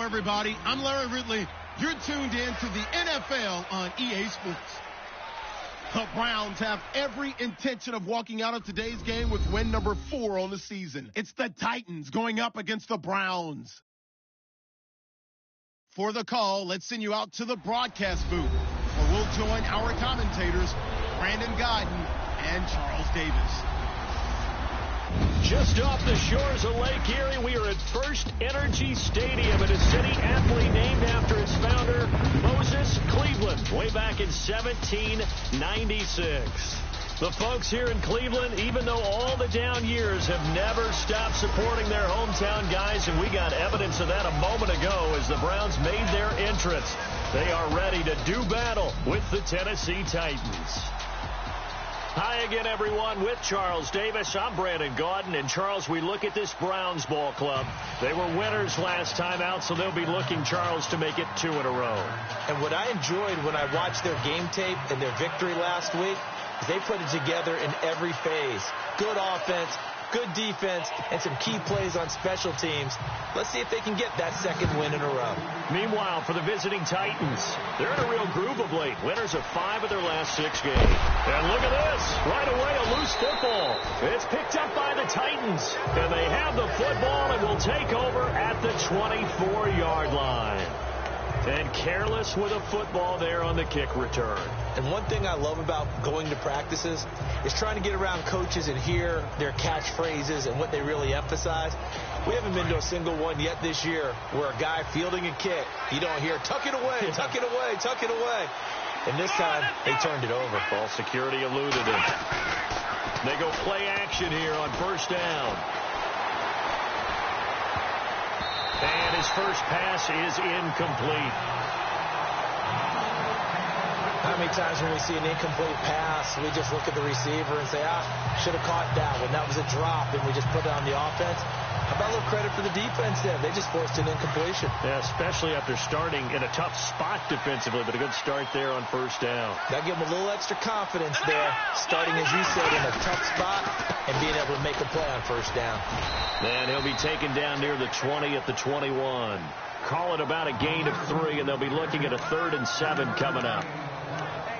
Hello, everybody. I'm Larry Ridley. You're tuned in to the NFL on EA Sports. The Browns have every intention of walking out of today's game with win number 4 on the season. It's the Titans going up against the Browns. For the call, let's send you out to the broadcast booth, where we'll join our commentators, Brandon Godden and Charles Davis. Just off the shores of Lake Erie, we are at First Energy Stadium in a city aptly named after its founder, Moses Cleveland, way back in 1796. The folks here in Cleveland, even though all the down years, have never stopped supporting their hometown guys, and we got evidence of that a moment ago as the Browns made their entrance. They are ready to do battle with the Tennessee Titans. Hi again, everyone, with Charles Davis. I'm Brandon Gaudin. And, Charles, we look at this Browns ball club. They were winners last time out, so they'll be looking, Charles, to make it 2 in a row. And what I enjoyed when I watched their game tape and their victory last week is they put it together in every phase. Good offense, good defense, and some key plays on special teams. Let's see if they can get that second win in a row. Meanwhile, for the visiting Titans, they're in a real groove of late. Winners of 5 of their last 6 games. And look at this. Right away, a loose football. It's picked up by the Titans. And they have the football and will take over at the 24-yard line. And careless with a football there on the kick return. And one thing I love about going to practices is trying to get around coaches and hear their catchphrases and what they really emphasize. We haven't been to a single one yet this year where a guy fielding a kick, you don't hear, tuck it away, tuck it away, tuck it away. And this time, they turned it over. Ball security eluded him. They go play action here on first down. And his first pass is incomplete. How many times when we see an incomplete pass, we just look at the receiver and say, should have caught that one. That was a drop, and we just put it on the offense. How about a little credit for the defense there? They just forced an incompletion. Yeah, especially after starting in a tough spot defensively, but a good start there on first down. That give them a little extra confidence there, starting, as you said, in a tough spot and being able to make a play on first down. And he'll be taken down near the 20 at the 21. Call it about a gain of 3, and they'll be looking at a 3rd and 7 coming up.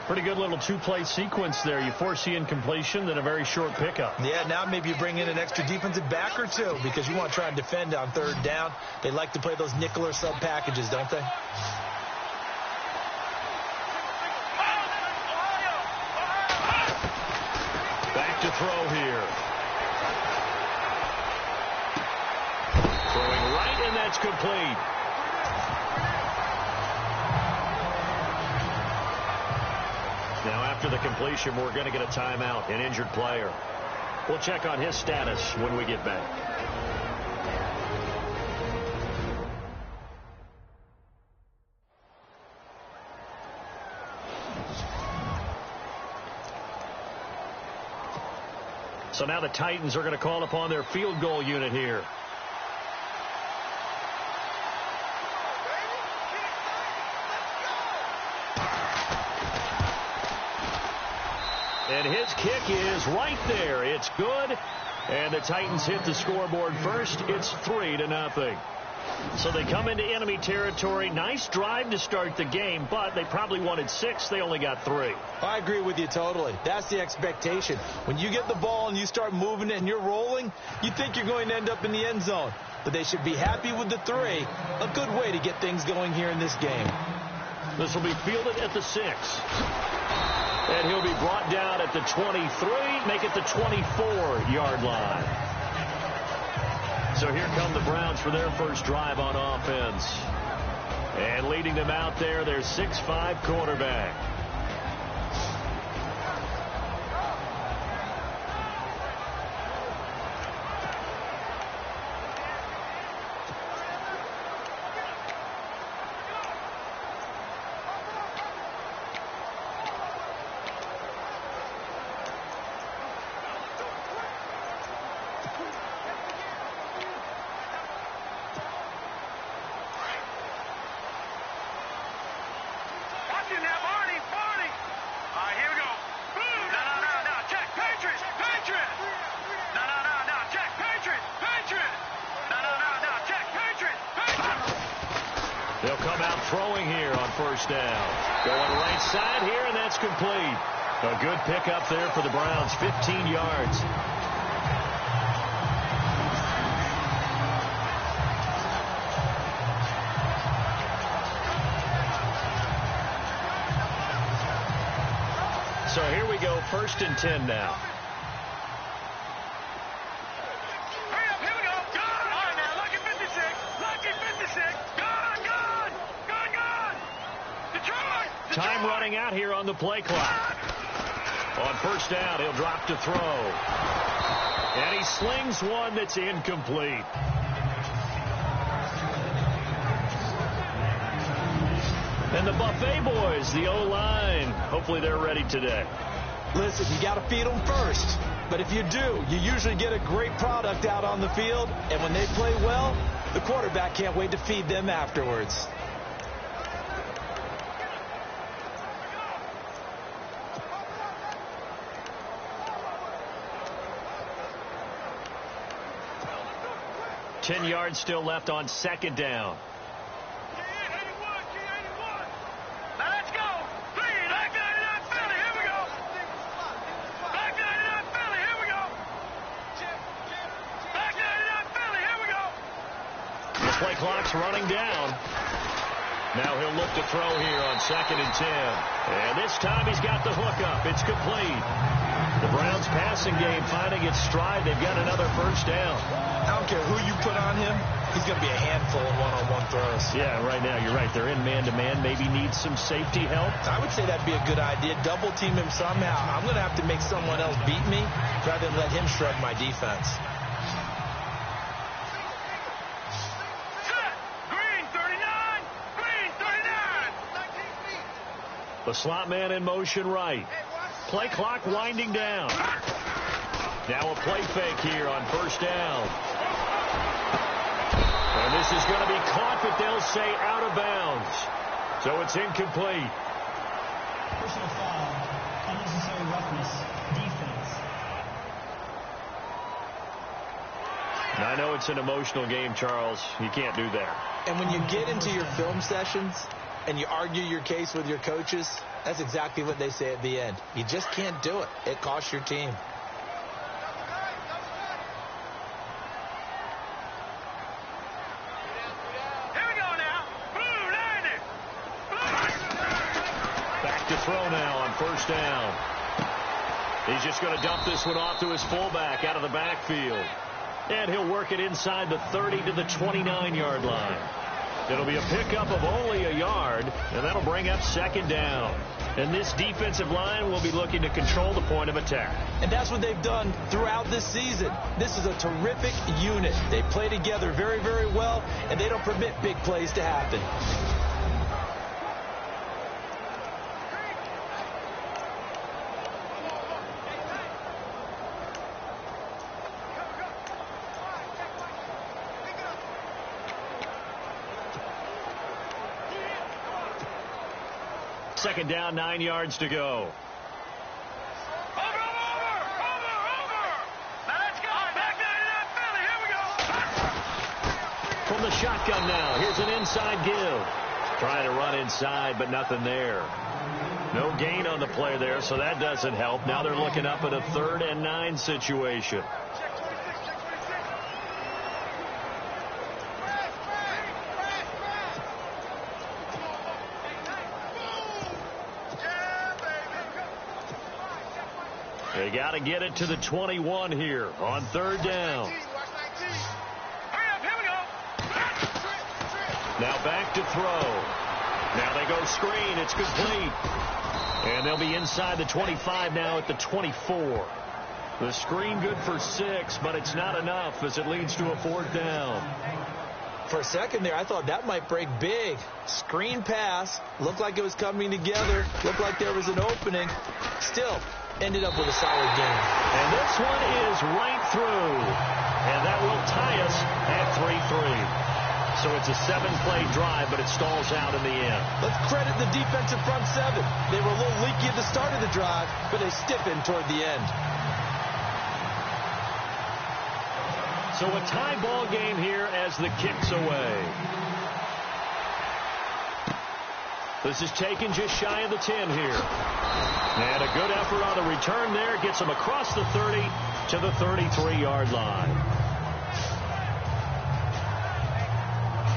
Pretty good little 2-play sequence there. You force the incompletion, then a very short pickup. Yeah, now maybe you bring in an extra defensive back or 2 because you want to try and defend on 3rd down. They like to play those nickel or sub packages, don't they? Back to throw here. Throwing right, and that's complete. Now, after the completion, we're going to get a timeout, an injured player. We'll check on his status when we get back. So now the Titans are going to call upon their field goal unit here. And his kick is right there. It's good. And the Titans hit the scoreboard first. It's 3-0. So they come into enemy territory. Nice drive to start the game, but they probably wanted 6. They only got 3. I agree with you totally. That's the expectation. When you get the ball and you start moving it and you're rolling, you think you're going to end up in the end zone. But they should be happy with the 3. A good way to get things going here in this game. This will be fielded at the 6. And he'll be brought down at the 23, make it the 24-yard line. So here come the Browns for their first drive on offense. And leading them out there, their 6'5" quarterback. Watching that, Marty. come out throwing here on first down. Going right side here, and that's complete. A good pickup there for the Browns, 15 yards. So here we go, 1st and 10 now. Time running out here on the play clock. On first down, he'll drop to throw. And he slings one that's incomplete. And the Buffet boys, the O-line, hopefully they're ready today. Listen, you got to feed them first. But if you do, you usually get a great product out on the field. And when they play well, the quarterback can't wait to feed them afterwards. Yards still left on 2nd down. The play clock's running down. Now he'll look to throw here on 2nd and 10. And this time he's got the hook up. It's complete. The Browns passing game finding its stride. They've got another first down. I don't care who you put on him. He's going to be a handful of one-on-one throws. Yeah, right now you're right. They're in man-to-man. Maybe needs some safety help. I would say that'd be a good idea. Double team him somehow. I'm going to have to make someone else beat me rather than let him shred my defense. The slot man in motion right. Play clock winding down. Now a play fake here on first down. And this is going to be caught, but they'll say out of bounds. So it's incomplete. Personal foul. Unnecessary roughness. Defense. And I know it's an emotional game, Charles. You can't do that. And when you get into your film sessions and you argue your case with your coaches, that's exactly what they say at the end. You just can't do it. It costs your team. Back to throw now on first down. He's just going to dump this one off to his fullback out of the backfield. And he'll work it inside the 30 to the 29-yard line. It'll be a pickup of only a yard, and that'll bring up 2nd down. And this defensive line will be looking to control the point of attack. And that's what they've done throughout this season. This is a terrific unit. They play together very, very well, and they don't permit big plays to happen. Second down, 9 yards to go. From the shotgun now, here's an inside give. Trying to run inside, but nothing there. No gain on the play there, so that doesn't help. Now they're looking up at a 3rd and 9 situation. They got to get it to the 21 here on 3rd down. Now back to throw. Now they go screen. It's complete. And they'll be inside the 25 now at the 24. The screen good for 6, but it's not enough as it leads to a 4th down. For a second there, I thought that might break big. Screen pass. Looked like it was coming together. Looked like there was an opening. Still ended up with a solid game. And this one is right through. And that will tie us at 3-3. So it's a 7-play drive, but it stalls out in the end. Let's credit the defensive front 7. They were a little leaky at the start of the drive, but they stiffened toward the end. So a tie ball game here as the kick's away. This is taken just shy of the 10 here. And a good effort on the return there. Gets him across the 30 to the 33-yard line.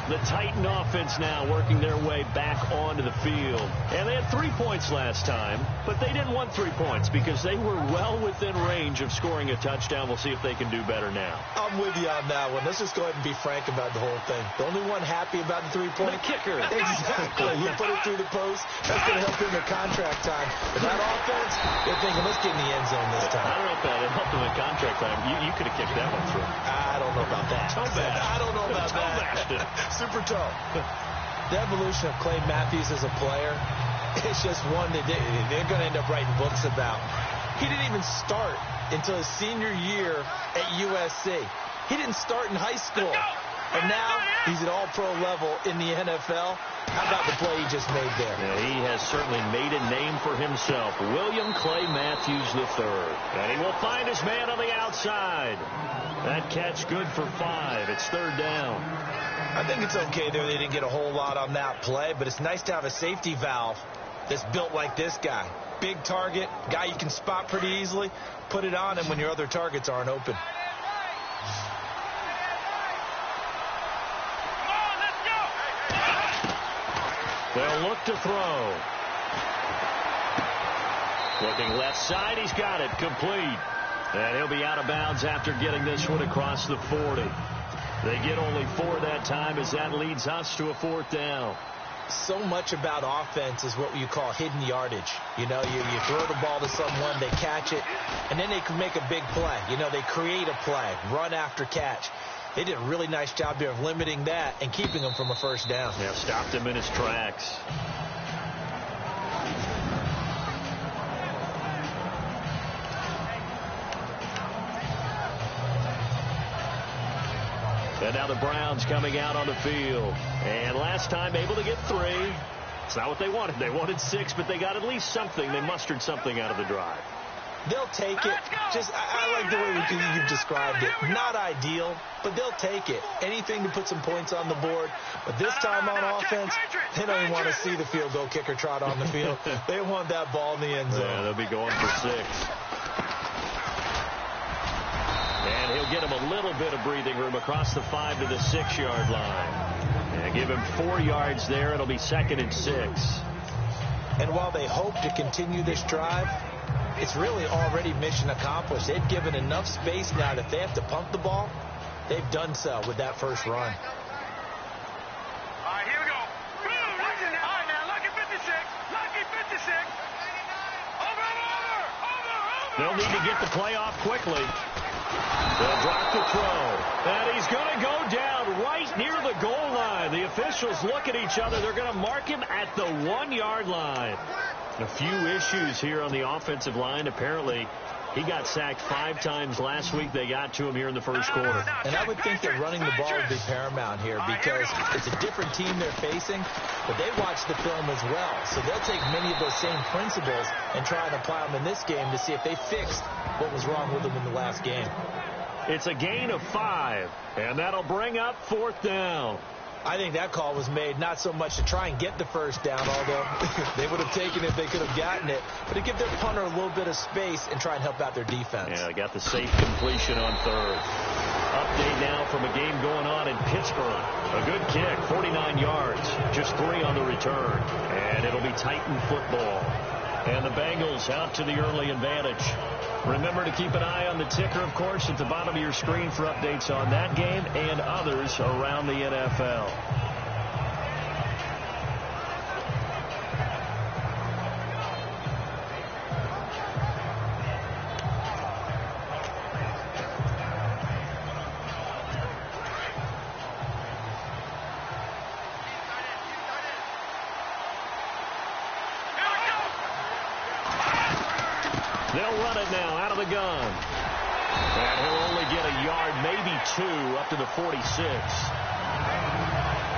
The Titan offense now working their way back onto the field. And they had 3 points last time, but they didn't want 3 points because they were well within range of scoring a touchdown. We'll see if they can do better now. I'm with you on that one. Let's just go ahead and be frank about the whole thing. The only one happy about the 3-point? The kicker. Exactly. He put it through the post. That's going to help him in contract time. But that offense, they're thinking, let's get in the end zone this time. I don't know if that helped him in contract time. You could have kicked that one through. I don't know about that. I don't know about that. Super toe. The evolution of Clay Matthews as a player, it's just one that they're going to end up writing books about. He didn't even start until his senior year at USC. He didn't start in high school. And now he's at all-pro level in the NFL. How about the play he just made there? Yeah, he has certainly made a name for himself. William Clay Matthews III. And he will find his man on the outside. That catch good for 5. It's 3rd down. I think it's okay there. They didn't get a whole lot on that play, but it's nice to have a safety valve that's built like this guy. Big target, guy you can spot pretty easily. Put it on him when your other targets aren't open. They'll look to throw. Looking left side, he's got it, complete. And he'll be out of bounds after getting this one across the 40. They get only 4 that time as that leads us to a 4th down. So much about offense is what you call hidden yardage. You know, you throw the ball to someone, they catch it, and then they can make a big play. You know, they create a play, run after catch. They did a really nice job there of limiting that and keeping him from a 1st down. Yeah, stopped him in his tracks. And now the Browns coming out on the field. And last time able to get 3. It's not what they wanted. They wanted 6, but they got at least something. They mustered something out of the drive. They'll take it. Just, I like the way you've described it. Not ideal, but they'll take it. Anything to put some points on the board. But this time on offense, they don't even want to see the field goal kicker trot on the field. They want that ball in the end zone. Yeah, they'll be going for 6. And he'll get him a little bit of breathing room across the 5 to the 6-yard line. And give him 4 yards there. It'll be 2nd and 6. And while they hope to continue this drive, it's really already mission accomplished. They've given enough space now that if they have to pump the ball, they've done so with that first run. All right, here we go. Boom, watch it now. All right, now, lucky 56. Lucky 56. Over. They'll need to get the play off quickly. They'll drop the throw. And he's going to go down right near the goal line. The officials look at each other. They're going to mark him at the 1-yard line. A few issues here on the offensive line. Apparently, he got sacked 5 times last week. They got to him here in the first quarter. And I would think that running the ball would be paramount here because it's a different team they're facing, but they watch the film as well. So they'll take many of those same principles and try and apply them in this game to see if they fixed what was wrong with them in the last game. It's a gain of 5, and that'll bring up 4th down. I think that call was made not so much to try and get the first down, although they would have taken it if they could have gotten it, but to give their punter a little bit of space and try and help out their defense. Yeah, they got the safe completion on 3rd. Update now from a game going on in Pittsburgh. A good kick, 49 yards, just 3 on the return, and it'll be Titan football. And the Bengals out to the early advantage. Remember to keep an eye on the ticker, of course, at the bottom of your screen for updates on that game and others around the NFL. They'll run it now out of the gun. And he'll only get a yard, maybe 2, up to the 46.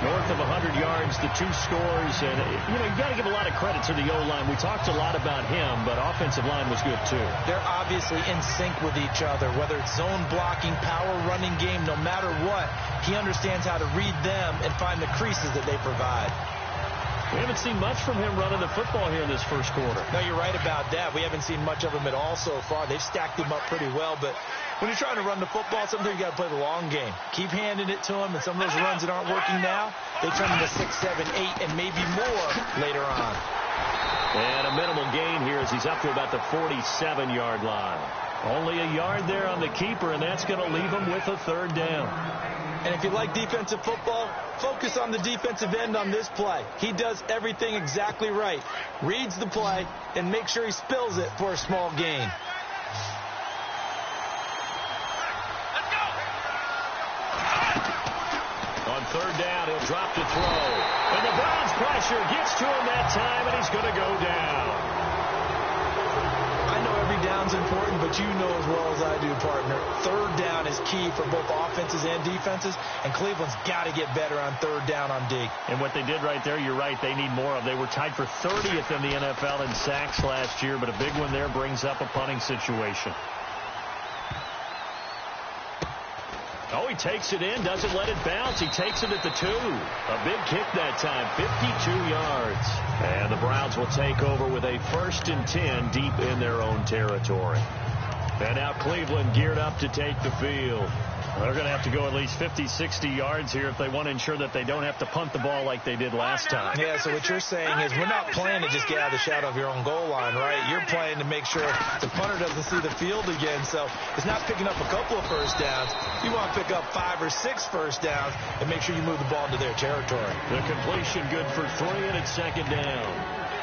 North of 100 yards, the 2 scores. And, you got to give a lot of credit to the O-line. We talked a lot about him, but offensive line was good, too. They're obviously in sync with each other, whether it's zone blocking, power running game, no matter what. He understands how to read them and find the creases that they provide. We haven't seen much from him running the football here in this first quarter. No, you're right about that. We haven't seen much of him at all so far. They've stacked him up pretty well, but when you're trying to run the football, sometimes you got to play the long game. Keep handing it to him, and some of those runs that aren't working now, they turn into 6, 7, 8, and maybe more later on. And a minimal gain here as he's up to about the 47-yard line. Only a yard there on the keeper, and that's going to leave him with a third down. And if you like defensive football, focus on the defensive end on this play. He does everything exactly right. Reads the play and makes sure he spills it for a small gain. On third down, he'll drop to throw. And the Browns pressure gets to him that time, and he's going to go down. I know every down's important, but you know as well as I do, partner, third down is key for both offenses and defenses, and Cleveland's got to get better on third down on D. And what they did right there, you're right, they need more of. They were tied for 30th in the NFL in sacks last year, but a big one there brings up a punting situation. Oh, he takes it in, doesn't let it bounce. He takes it at the 2. A big kick that time, 52 yards. And the Browns will take over with a 1st and 10 deep in their own territory. And now Cleveland geared up to take the field. They're going to have to go at least 50, 60 yards here if they want to ensure that they don't have to punt the ball like they did last time. Yeah, so what you're saying is we're not playing to just get out of the shadow of your own goal line, right? You're playing to make sure the punter doesn't see the field again. So it's not picking up a couple of first downs. You want to pick up 5 or 6 first downs and make sure you move the ball into their territory. The completion good for 3, and it's 2nd down.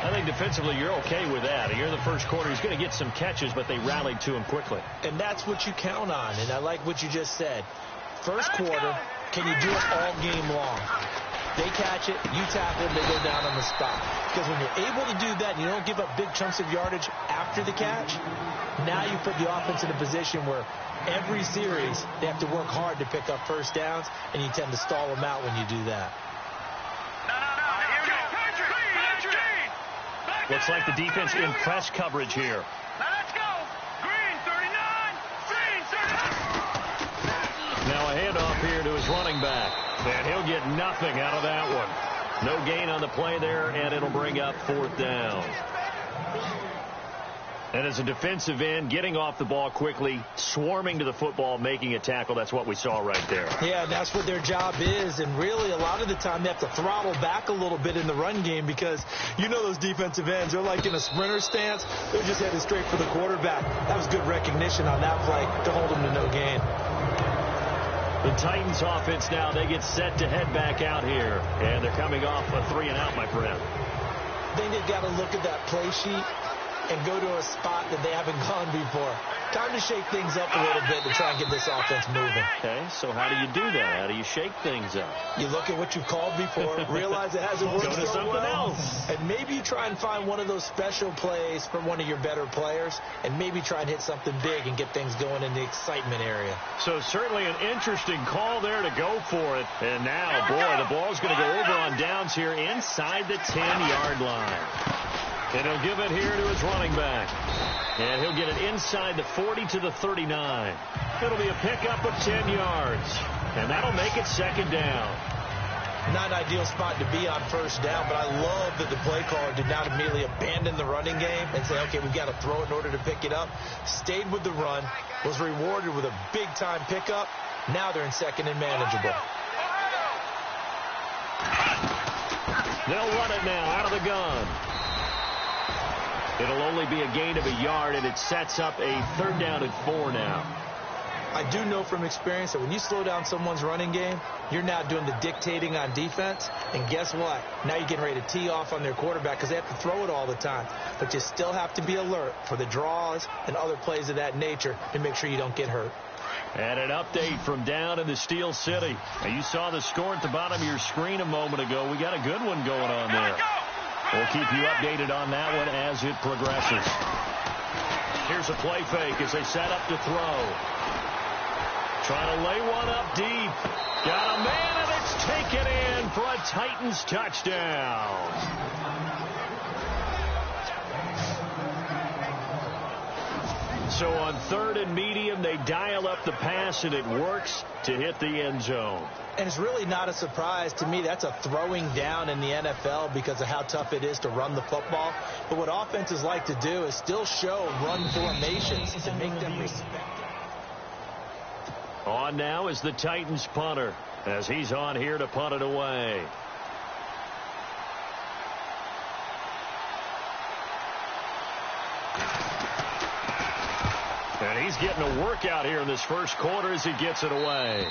I think defensively you're okay with that. Here in the first quarter, he's going to get some catches, but they rallied to him quickly. And that's what you count on, and I like what you just said. First quarter, can you do it all game long? They catch it, you tackle, they go down on the spot. Because when you're able to do that, and you don't give up big chunks of yardage after the catch, now you put the offense in a position where every series they have to work hard to pick up first downs, and you tend to stall them out when you do that. Looks like the defense in press coverage here. Let's go. Green 39. Green 39. Now a handoff here to his running back. And he'll get nothing out of that one. No gain on the play there, and it'll bring up 4th down. And as a defensive end, getting off the ball quickly, swarming to the football, making a tackle, that's what we saw right there. Yeah, that's what their job is, and really a lot of the time they have to throttle back a little bit in the run game because you know those defensive ends, they're like in a sprinter stance. They're just headed straight for the quarterback. That was good recognition on that play to hold them to no gain. The Titans offense now, they get set to head back out here, and they're coming off a 3-and-out, my friend. I think they've got to look at that play sheet and go to a spot that they haven't gone before. Time to shake things up a little bit to try and get this offense moving. Okay, so how do you do that? How do you shake things up? You look at what you've called before, realize it hasn't worked Go to so something well, else. and maybe you try and find one of those special plays from one of your better players, and maybe try and hit something big and get things going in the excitement area. So certainly an interesting call there to go for it. And now, boy, the ball's going to go over on downs here inside the 10-yard line. And he'll give it here to his running back. And he'll get it inside the 40 to the 39. It'll be a pickup of 10 yards. And that'll make it 2nd down. Not an ideal spot to be on first down, but I love that the play caller did not immediately abandon the running game and say, okay, we've got to throw it in order to pick it up. Stayed with the run, was rewarded with a big-time pickup. Now they're in 2nd and manageable. They'll run it now out of the gun. It'll only be a gain of a yard, and it sets up a 3rd down and 4 now. I do know from experience that when you slow down someone's running game, you're now doing the dictating on defense. And guess what? Now you're getting ready to tee off on their quarterback because they have to throw it all the time. But you still have to be alert for the draws and other plays of that nature to make sure you don't get hurt. And an update from down in the Steel City. Now, you saw the score at the bottom of your screen a moment ago. We got a good one going on there. We'll keep you updated on that one as it progresses. Here's a play fake as they set up to throw. Trying to lay one up deep. Got a man, and it's taken in for a Titans touchdown. So on 3rd and medium, they dial up the pass, and it works to hit the end zone. And it's really not a surprise to me. That's a throwing down in the NFL because of how tough it is to run the football. But what offenses like to do is still show run formations to make them respect it. On now is the Titans punter as he's on here to punt it away. And he's getting a workout here in this first quarter as he gets it away.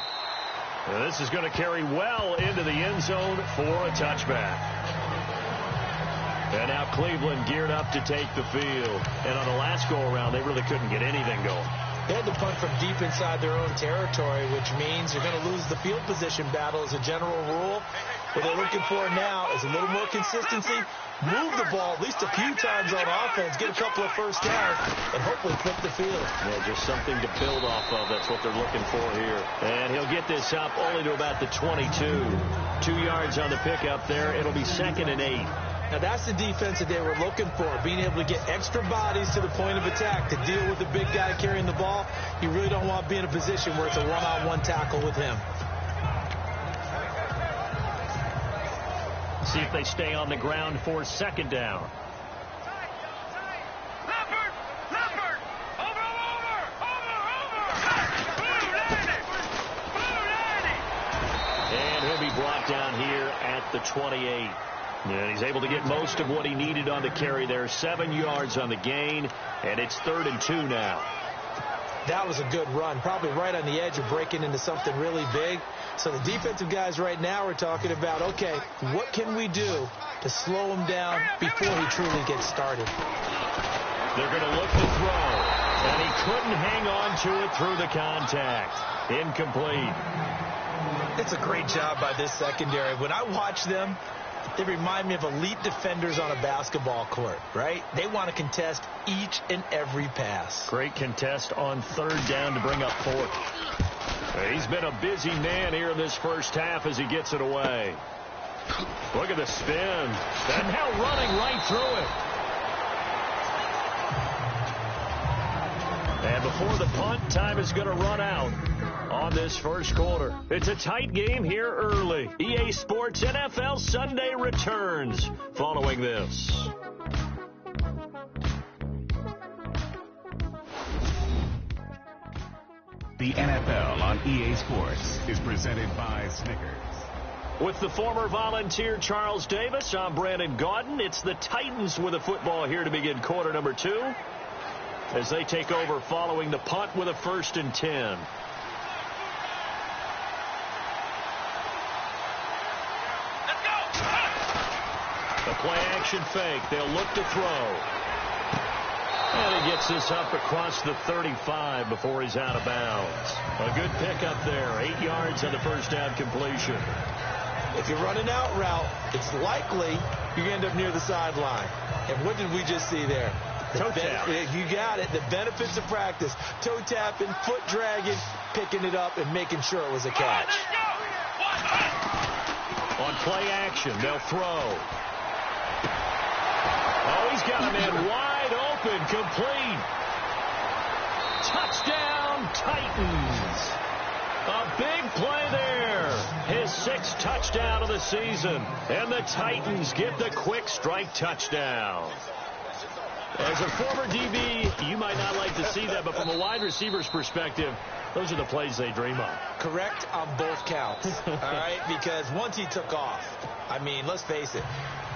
And this is going to carry well into the end zone for a touchback. And now Cleveland geared up to take the field. And on the last go-around, they really couldn't get anything going. They had to punt from deep inside their own territory, which means you're going to lose the field position battle as a general rule. What they're looking for now is a little more consistency. Move the ball at least a few times on offense, get a couple of first downs, and hopefully flip the field. Yeah, just something to build off of. That's what they're looking for here. And he'll get this up only to about the 22. 2 yards on the pickup there. It'll be 2nd and 8. Now, that's the defense that they were looking for, being able to get extra bodies to the point of attack to deal with the big guy carrying the ball. You really don't want to be in a position where it's a one-on-one tackle with him. See if they stay on the ground for 2nd down. And he'll be brought down here at the 28. And he's able to get most of what he needed on the carry there. 7 yards on the gain, and it's 3rd and 2 now. That was a good run, probably right on the edge of breaking into something really big. So the defensive guys right now are talking about, okay, what can we do to slow him down before he truly gets started? They're going to look to throw, and he couldn't hang on to it through the contact. Incomplete. It's a great job by this secondary. When I watch them, they remind me of elite defenders on a basketball court, right? They want to contest each and every pass. Great contest on 3rd down to bring up 4th. He's been a busy man here in this first half as he gets it away. Look at the spin. And now running right through it. And before the punt, time is going to run out on this first quarter. It's a tight game here early. EA Sports NFL Sunday returns following this. The NFL on EA Sports is presented by Snickers. With the former Volunteer Charles Davis, I'm Brandon Gaudin. It's the Titans with a football here to begin quarter number 2 as they take over following the punt with a 1st and 10. The play-action fake. They'll look to throw. And he gets this up across the 35 before he's out of bounds. A good pickup there. 8 yards on the first down completion. If you're running out route, it's likely you're going to end up near the sideline. And what did we just see there? Toe tap. You got it. The benefits of practice. Toe tapping, foot dragging, picking it up, and making sure it was a catch. On play action, they'll throw. Oh, he's got a man wide open, complete. Touchdown, Titans. A big play there. His 6th touchdown of the season. And the Titans get the quick strike touchdown. As a former DB, you might not like to see that, but from a wide receiver's perspective, those are the plays they dream of. Correct on both counts, all right? Because once he took off, I mean, let's face it,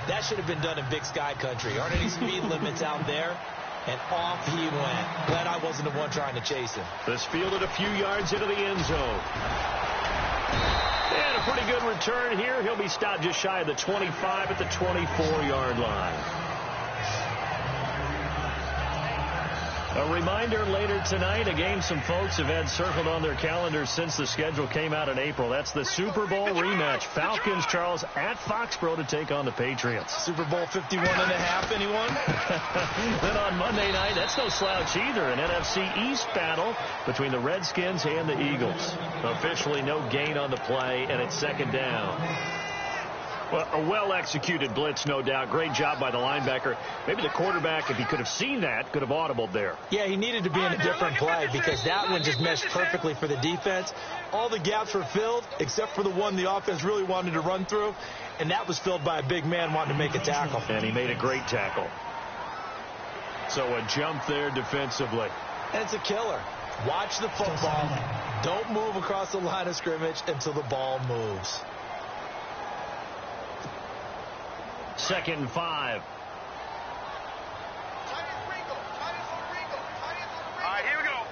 that should have been done in Big Sky Country. Aren't any speed limits out there? And off he went. Glad I wasn't the one trying to chase him. This fielded a few yards into the end zone. And a pretty good return here. He'll be stopped just shy of the 25 at the 24-yard line. A reminder later tonight, a game some folks have had circled on their calendars since the schedule came out in April. That's the Super Bowl rematch. Falcons, Charles, at Foxborough to take on the Patriots. Super Bowl 51.5, anyone? Then on Monday night, that's no slouch either. An NFC East battle between the Redskins and the Eagles. Officially no gain on the play, and it's 2nd down. Well, a well-executed blitz, no doubt. Great job by the linebacker. Maybe the quarterback, if he could have seen that, could have audibled there. Yeah, he needed to be in a different play because that one just meshed perfectly for the defense. All the gaps were filled except for the one the offense really wanted to run through, and that was filled by a big man wanting to make a tackle. And he made a great tackle. So a jump there defensively. And it's a killer. Watch the football. Don't move across the line of scrimmage until the ball moves. 2nd and 5. All right, here we go.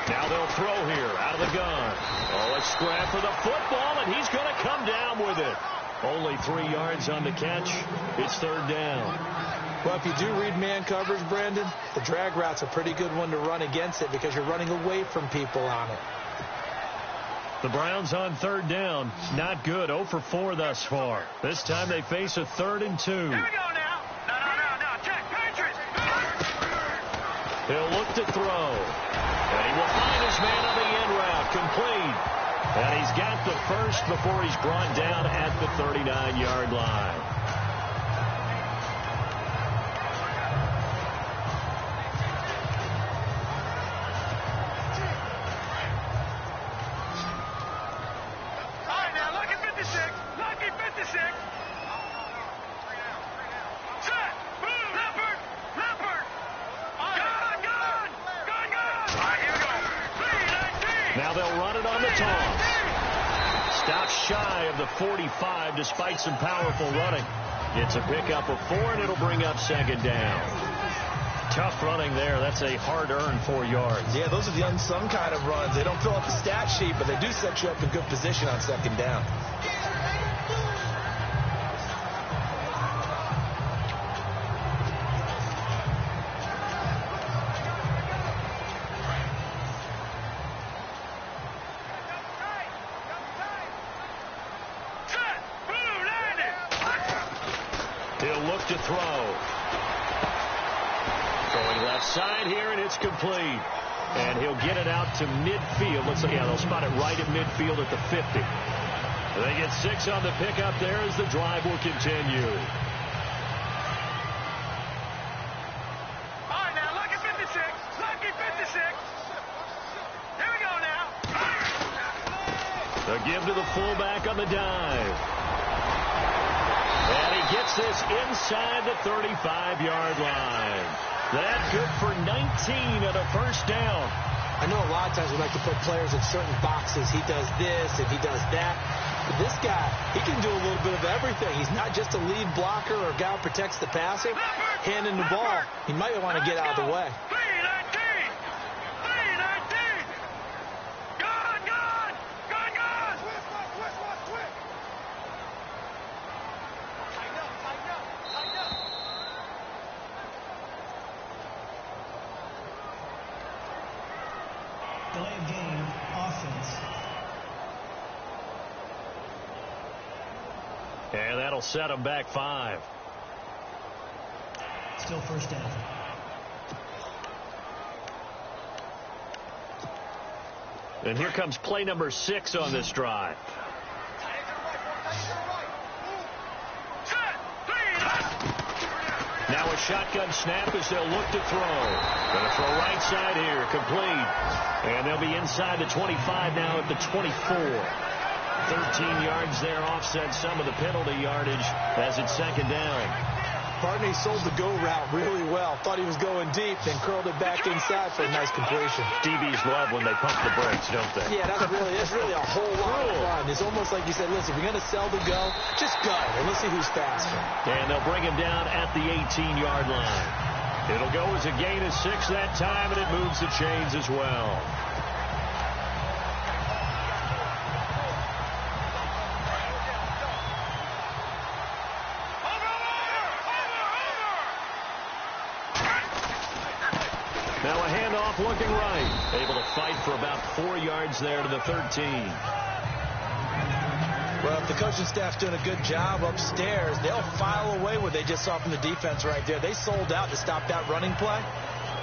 Now they'll throw here out of the gun. Oh, let's scrap for the football, and he's going to come down with it. Only 3 yards on the catch. It's 3rd down. Well, if you do read man coverage, Brandon, the drag route's a pretty good one to run against it because you're running away from people on it. The Browns on 3rd down. Not good. 0 for 4 thus far. This time they face a 3rd and 2. Here we go now. No. Check. Patriots. He'll look to throw. And he will find his man on the end route. Complete. And he's got the first before he's brought down at the 39-yard line. Now they'll run it on the toss. Stopped shy of the 45 despite some powerful running. It's a pickup of 4, and it'll bring up 2nd down. Tough running there. That's a hard-earned 4 yards. Yeah, those are the unsung kind of runs. They don't fill up the stat sheet, but they do set you up in good position on 2nd down. He'll look to throw. Going left side here, and it's complete. And he'll get it out to midfield. Looks like, yeah, they'll spot it right at midfield at the 50. They get 6 on the pickup there as the drive will continue. All right, now, lucky 56. Lucky 56. Here we go now. The give to the fullback on the dive. And he gets this inside the 35-yard line. That's good for 19 on a 1st down. I know a lot of times we like to put players in certain boxes. He does this and he does that. But this guy, he can do a little bit of everything. He's not just a lead blocker or a guy who protects the passer. Handing the ball, he might want to get out of the way. 319. 319. Gone. Delay of game, offense. And that'll set him back 5. Still 1st down. And here comes play number 6 on this drive. Now a shotgun snap as they'll look to throw. Going to throw right side here, complete. And they'll be inside the 25 now at the 24. 13 yards there, offset some of the penalty yardage as it's 2nd down. Partney sold the go route really well. Thought he was going deep, then curled it back inside for a nice completion. DBs love when they pump the brakes, don't they? Yeah, that's really a whole lot of fun. It's almost like you said, listen, if you're going to sell the go, just go, and let's see who's faster. And they'll bring him down at the 18-yard line. It'll go as a gain of 6 that time, and it moves the chains as well. Now a handoff looking right. Able to fight for about 4 yards there to the 13. Well, if the coaching staff's doing a good job upstairs, they'll file away what they just saw from the defense right there. They sold out to stop that running play.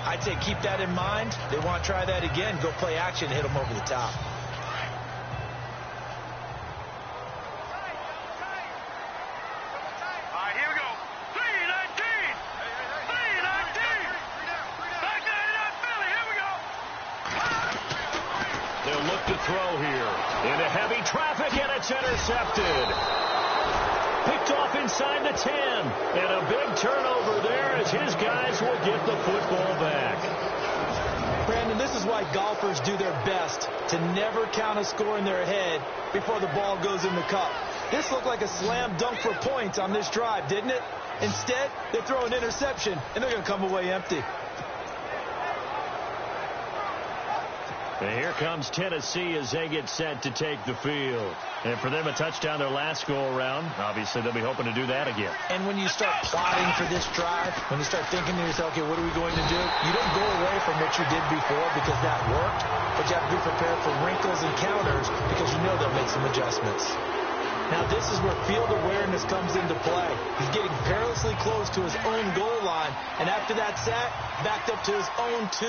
I'd say keep that in mind. They want to try that again. Go play action, hit them over the top. They'll look to throw here. Into heavy traffic, and it's intercepted. Picked off inside the 10. And a big turnover there as his guys will get the football back. Brandon, this is why golfers do their best to never count a score in their head before the ball goes in the cup. This looked like a slam dunk for points on this drive, didn't it? Instead, they throw an interception, and they're going to come away empty. And here comes Tennessee as they get set to take the field. And for them, a touchdown their last go-around. Obviously, they'll be hoping to do that again. And when you start plotting for this drive, when you start thinking to yourself, okay, what are we going to do? You don't go away from what you did before because that worked, but you have to be prepared for wrinkles and counters because you know they'll make some adjustments. Now, this is where field awareness comes into play. He's getting perilously close to his own goal line, and after that sack, backed up to his own 2.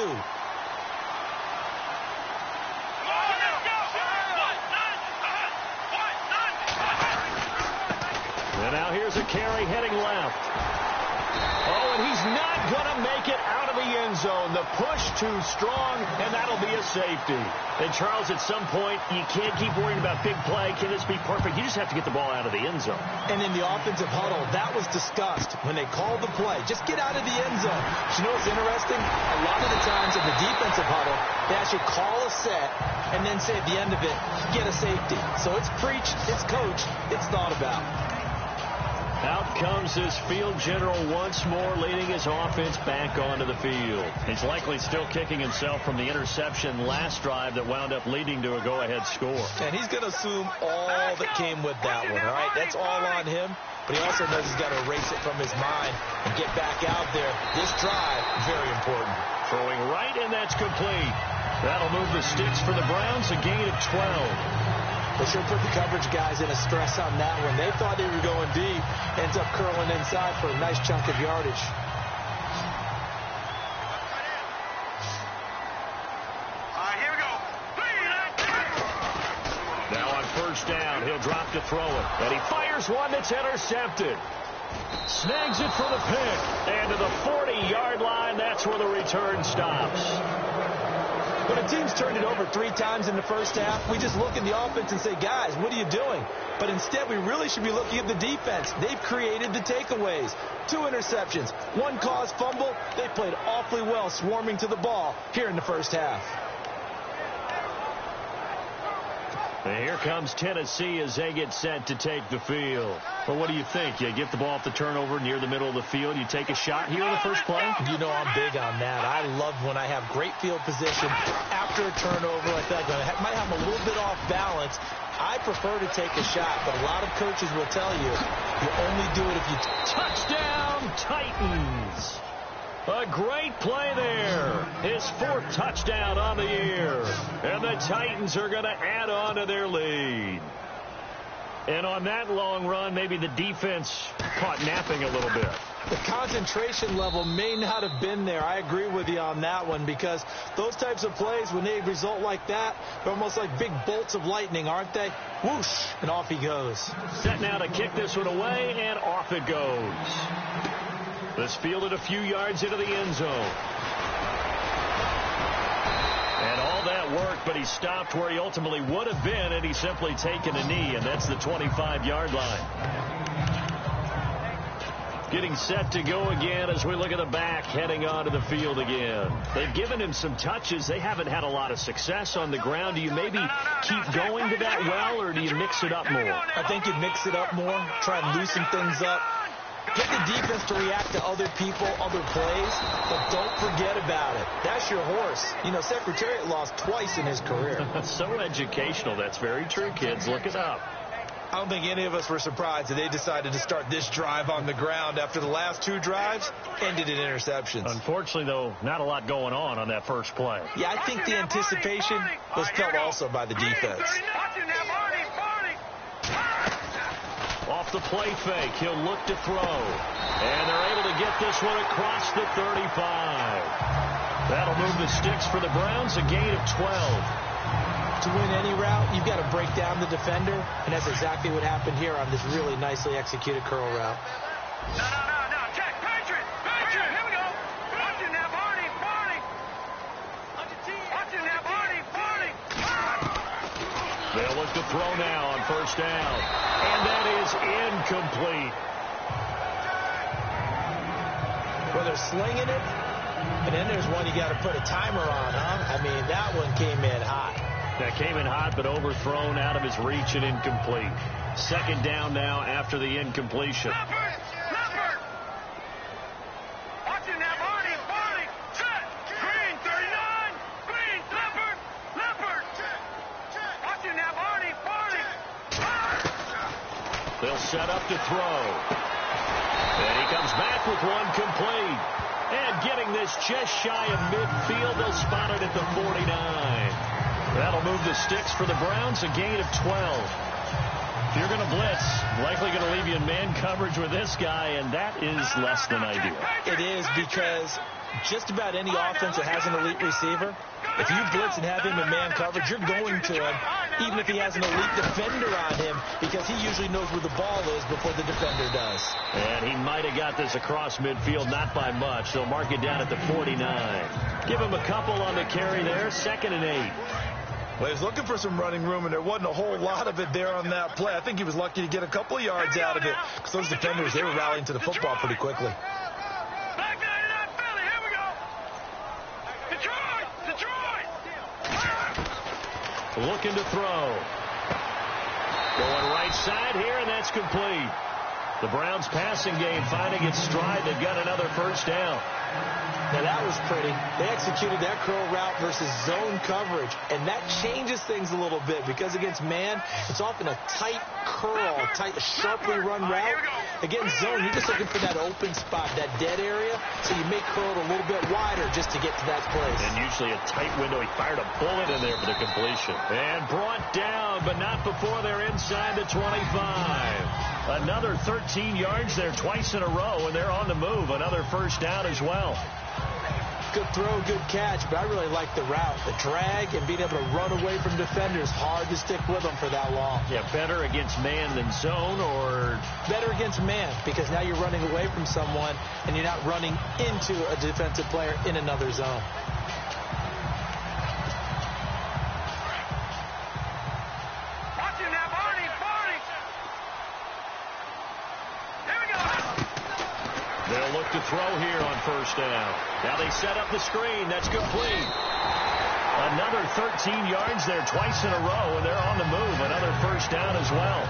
And now here's a carry heading left. Oh, and he's not going to make it out of the end zone. The push too strong, and that'll be a safety. And, Charles, at some point, you can't keep worrying about big play. Can this be perfect? You just have to get the ball out of the end zone. And in the offensive huddle, that was discussed when they called the play. Just get out of the end zone. But you know what's interesting? A lot of the times in the defensive huddle, they actually call a set and then say at the end of it, get a safety. So it's preached, it's coached, it's thought about. Out comes his field general once more, leading his offense back onto the field. He's likely still kicking himself from the interception last drive that wound up leading to a go-ahead score. And he's going to assume all that came with that one, all right? That's all on him, but he also knows he's got to erase it from his mind and get back out there. This drive, very important. Throwing right, and that's complete. That'll move the sticks for the Browns, a gain of 12. They sure put the coverage guys in a stress on that one. They thought they were going deep. Ends up curling inside for a nice chunk of yardage. All right, here we go. Now on first down, he'll drop to throw it. And he fires one that's intercepted. Snags it for the pick. And to the 40-yard line, that's where the return stops. When a team's turned it over 3 times in the first half, we just look at the offense and say, guys, what are you doing? But instead, we really should be looking at the defense. They've created the takeaways. 2 interceptions, 1 caused fumble. They played awfully well swarming to the ball here in the first half. And here comes Tennessee as they get set to take the field. Well, what do you think? You get the ball off the turnover near the middle of the field. You take a shot here in the first play? You know I'm big on that. I love when I have great field position after a turnover. I feel like I might have a little bit off balance. I prefer to take a shot, but a lot of coaches will tell you only do it if you... Touchdown, Titans! A great play there. His 4th touchdown on the year. And the Titans are going to add on to their lead. And on that long run, maybe the defense caught napping a little bit. The concentration level may not have been there. I agree with you on that one because those types of plays, when they result like that, they're almost like big bolts of lightning, aren't they? Whoosh, and off he goes. Set now to kick this one away, and off it goes. This fielded a few yards into the end zone. And all that worked, but he stopped where he ultimately would have been, and he's simply taken a knee, and that's the 25-yard line. Getting set to go again as we look at the back heading onto the field again. They've given him some touches. They haven't had a lot of success on the ground. Do you maybe keep going to that well, or do you mix it up more? I think you mix it up more, try and loosen things up. Get the defense to react to other people, other plays, but don't forget about it. That's your horse. You know, Secretariat lost twice in his career. So educational. That's very true, kids. Look it up. I don't think any of us were surprised that they decided to start this drive on the ground after the last 2 drives ended in interceptions. Unfortunately, though, not a lot going on that first play. Yeah, I think the anticipation was felt also by the defense. Off the play fake, he'll look to throw. And they're able to get this one across the 35. That'll move the sticks for the Browns, a gain of 12. To win any route, you've got to break down the defender, and that's exactly what happened here on this really nicely executed curl route. No. Check. Patriot. Here we go. Watch it now, Barney. Watch it now, Barney. They'll look to throw now on first down. And that is incomplete. Well, they're slinging it, and then there's one you got to put a timer on, huh? I mean, that one came in hot. That came in hot, but overthrown, out of his reach, and incomplete. Second down now after the incompletion. Leopard! Watching that, Barney, set! Green, 39! Green, Leopard! Watching that, Barney! They'll set up to throw. And he comes back with one complete. And getting this just shy of midfield, they'll spot it at the 49. That'll move the sticks for the Browns, a gain of 12. If you're going to blitz, likely going to leave you in man coverage with this guy, and that is less than ideal. It is, because just about any offense that has an elite receiver, if you blitz and have him in man coverage, you're going to him, even if he has an elite defender on him, because he usually knows where the ball is before the defender does. And he might have got this across midfield, not by much. They'll mark it down at the 49. Give him a couple on the carry there, 2nd and 8. Well, he was looking for some running room, and there wasn't a whole lot of it there on that play. I think he was lucky to get a couple of yards out of it, because those defenders, they were rallying to the football pretty quickly. Back 99, Philly, here we go! Detroit! Looking to throw. Going right side here, and that's complete. The Browns' passing game finding its stride. They've got another first down. Now, that was pretty. They executed that curl route versus zone coverage, and that changes things a little bit, because against man, it's often a tight curl, sharply run route. Against zone, you're just looking for that open spot, that dead area, so you may curl it a little bit wider just to get to that place. And usually a tight window. He fired a bullet in there for the completion. And brought down, but not before they're inside the 25. Another 13 yards there twice in a row, and they're on the move. Another first down as well. Good throw, good catch, but I really like the route. The drag and being able to run away from defenders, hard to stick with them for that long. Yeah, better against man than zone, or? Better against man, because now you're running away from someone, and you're not running into a defensive player in another zone. Watching that, Barney! Here we go! They'll look to throw here on first down. Now they set up the screen. That's complete. Another 13 yards there twice in a row, and they're on the move. Another first down as well.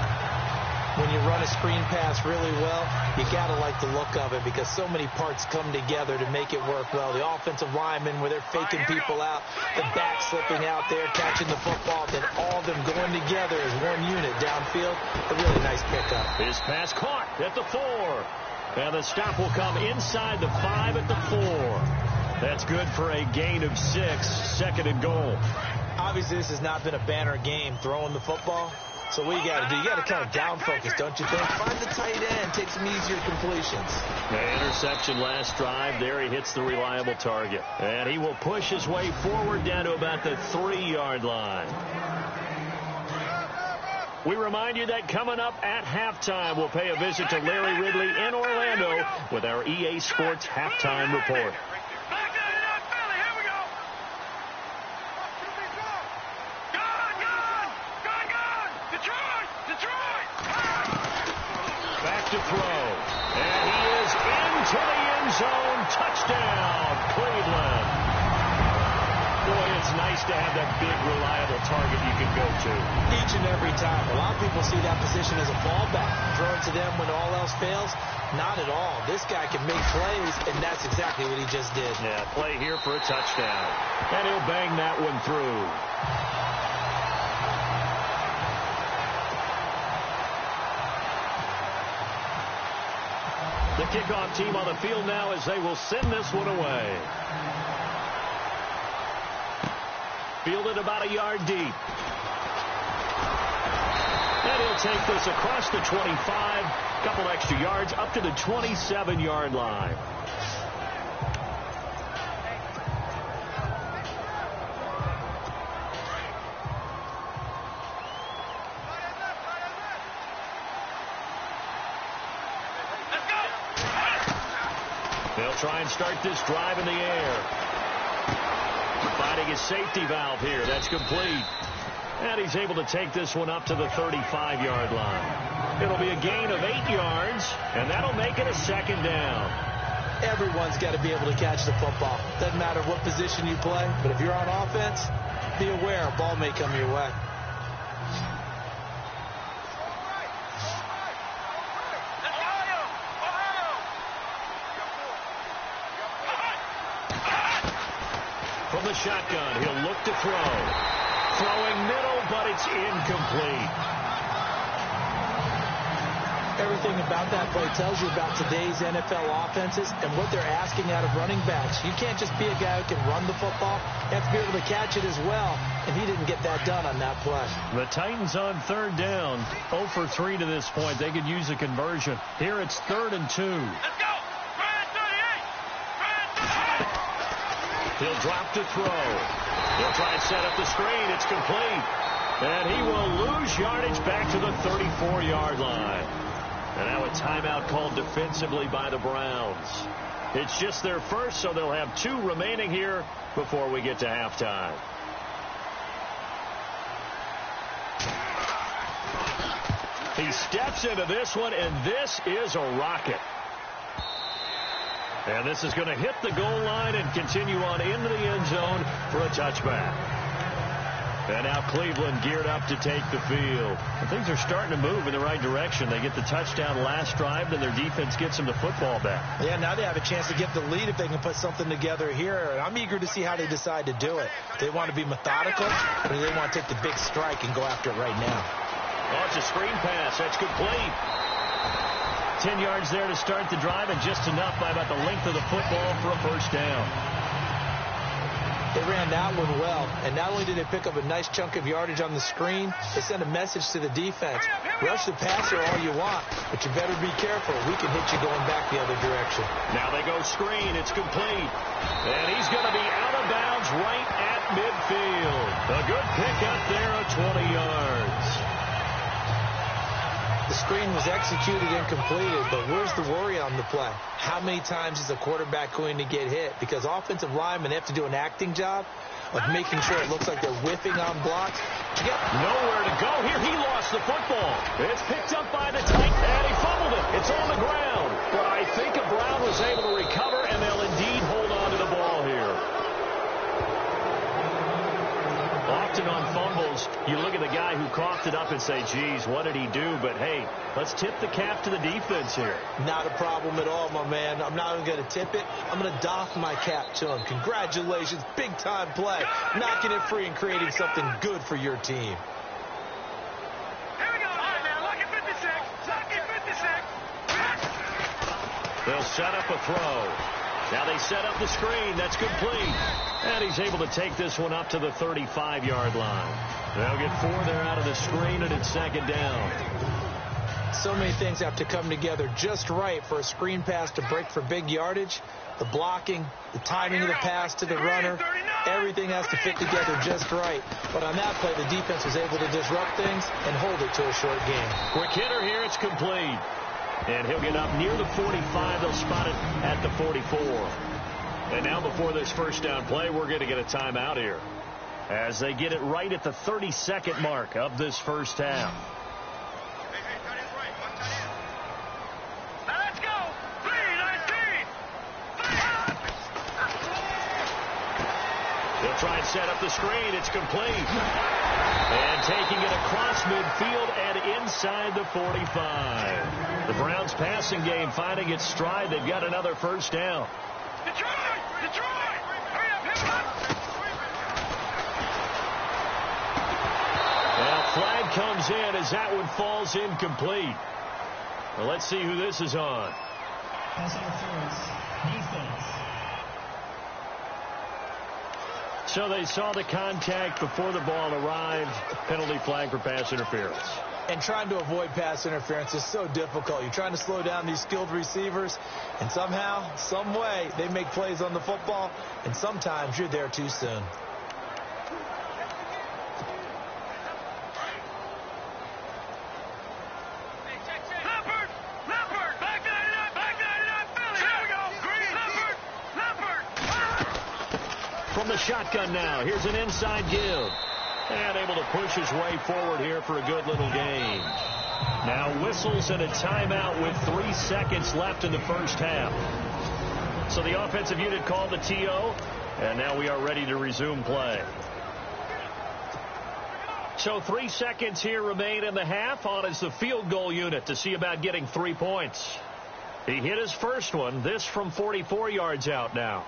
When you run a screen pass really well, you got to like the look of it, because so many parts come together to make it work well. The offensive linemen, where they're faking people out, the back slipping out there, catching the football, then all of them going together as one unit downfield. A really nice pickup. His pass caught at the 4. And the stop will come inside the 5 at the 4. That's good for a gain of 6, 2nd and goal. Obviously, this has not been a banner game throwing the football. So what you got to do, you got to kind of down focus, don't you think? Find the tight end, take some easier completions. The interception last drive. There he hits the reliable target. And he will push his way forward down to about the 3-yard line. We remind you that coming up at halftime, we'll pay a visit to Larry Ridley in Orlando with our EA Sports Halftime Report. Back 99, Philly, here we go! Gone! Detroit! Back to throw. And he is into the end zone. Touchdown, Cleveland. Boy, it's nice to have that big, reliable target you can go to. Each and every time. A lot of people see that position as a fallback. Throwing to them when all else fails. Not at all. This guy can make plays, and that's exactly what he just did. Yeah, play here for a touchdown. And he'll bang that one through. The kickoff team on the field now as they will send this one away. Fielded about a yard deep. And he'll take this across the 25. Couple extra yards up to the 27-yard line. They'll try and start this drive in the air. Finding his safety valve here. That's complete. And he's able to take this one up to the 35-yard line. It'll be a gain of 8 yards, and that'll make it a second down. Everyone's got to be able to catch the football. Doesn't matter what position you play, but if you're on offense, be aware a ball may come your way. From the shotgun, he'll look to throw. Throwing middle, but it's incomplete. Everything about that play tells you about today's NFL offenses and what they're asking out of running backs. You can't just be a guy who can run the football. You have to be able to catch it as well, and he didn't get that done on that play. The Titans on third down, 0 for 3 to this point. They could use a conversion. Here it's 3rd and 2. Let's go. Brad 38. He'll drop to throw. He'll try and set up the screen. It's complete. And he will lose yardage back to the 34-yard line. And now a timeout called defensively by the Browns. It's just their first, so they'll have 2 remaining here before we get to halftime. He steps into this one, and this is a rocket. And this is going to hit the goal line and continue on into the end zone for a touchback. And now Cleveland geared up to take the field. And things are starting to move in the right direction. They get the touchdown last drive, then their defense gets them the football back. Yeah, now they have a chance to get the lead if they can put something together here. And I'm eager to see how they decide to do it. They want to be methodical, or do they want to take the big strike and go after it right now? Oh, it's a screen pass. That's complete. 10 yards there to start the drive, and just enough by about the length of the football for a first down. They ran that one well, and not only did they pick up a nice chunk of yardage on the screen, they sent a message to the defense. Rush the passer all you want, but you better be careful. We can hit you going back the other direction. Now they go screen. It's complete. And he's going to be out of bounds right at midfield. A good pickup there of 20 yards. The screen was executed and completed, but where's the worry on the play? How many times is a quarterback going to get hit? Because offensive linemen have to do an acting job of making sure it looks like they're whiffing on blocks. You got nowhere to go here. He lost the football. It's picked up by the tight, and he fumbled it. It's on the ground. But I think a Brown was able to recover, and they'll indeed hold on to the ball here. Often on fumbles, you look at the guy who coughed it up and say, geez, what did he do? But, hey, let's tip the cap to the defense here. Not a problem at all, my man. I'm not even going to tip it. I'm going to doff my cap to him. Congratulations. Big-time play. Knocking it free and creating something good for your team. Here we go. All right, now, lucky 56. Lucky 56. They'll set up a throw. Now they set up the screen. That's complete. And he's able to take this one up to the 35-yard line. They'll get 4 there out of the screen, and it's second down. So many things have to come together just right for a screen pass to break for big yardage. The blocking, the timing of the pass to the runner, everything has to fit together just right. But on that play, the defense was able to disrupt things and hold it to a short game. Quick hitter here. It's complete. And he'll get up near the 45. They'll spot it at the 44. And now before this first down play, we're going to get a timeout here as they get it right at the 30-second mark of this first half. Now let's go. 3-19. They'll try and set up the screen. It's complete. And taking it across midfield and inside the 45. The Browns passing game finding its stride. They've got another first down. Detroit! Detroit! Hurry up, hit him up! Now flag comes in as that one falls incomplete. Well, let's see who this is on. Pass interference. Defense. So they saw the contact before the ball arrived. Penalty flag for pass interference. And trying to avoid pass interference is so difficult. You're trying to slow down these skilled receivers, and somehow, some way, they make plays on the football, and sometimes you're there too soon. Leopard! Leopard! Back 99! Back 99! Philly! Here we go! Green! Leopard! Leopard! From the shotgun now, here's an inside give. And able to push his way forward here for a good little gain. Now whistles and a timeout with 3 seconds left in the first half. So the offensive unit called the TO, and now we are ready to resume play. So 3 seconds here remain in the half. On is the field goal unit to see about getting 3 points. He hit his first one, this from 44 yards out now.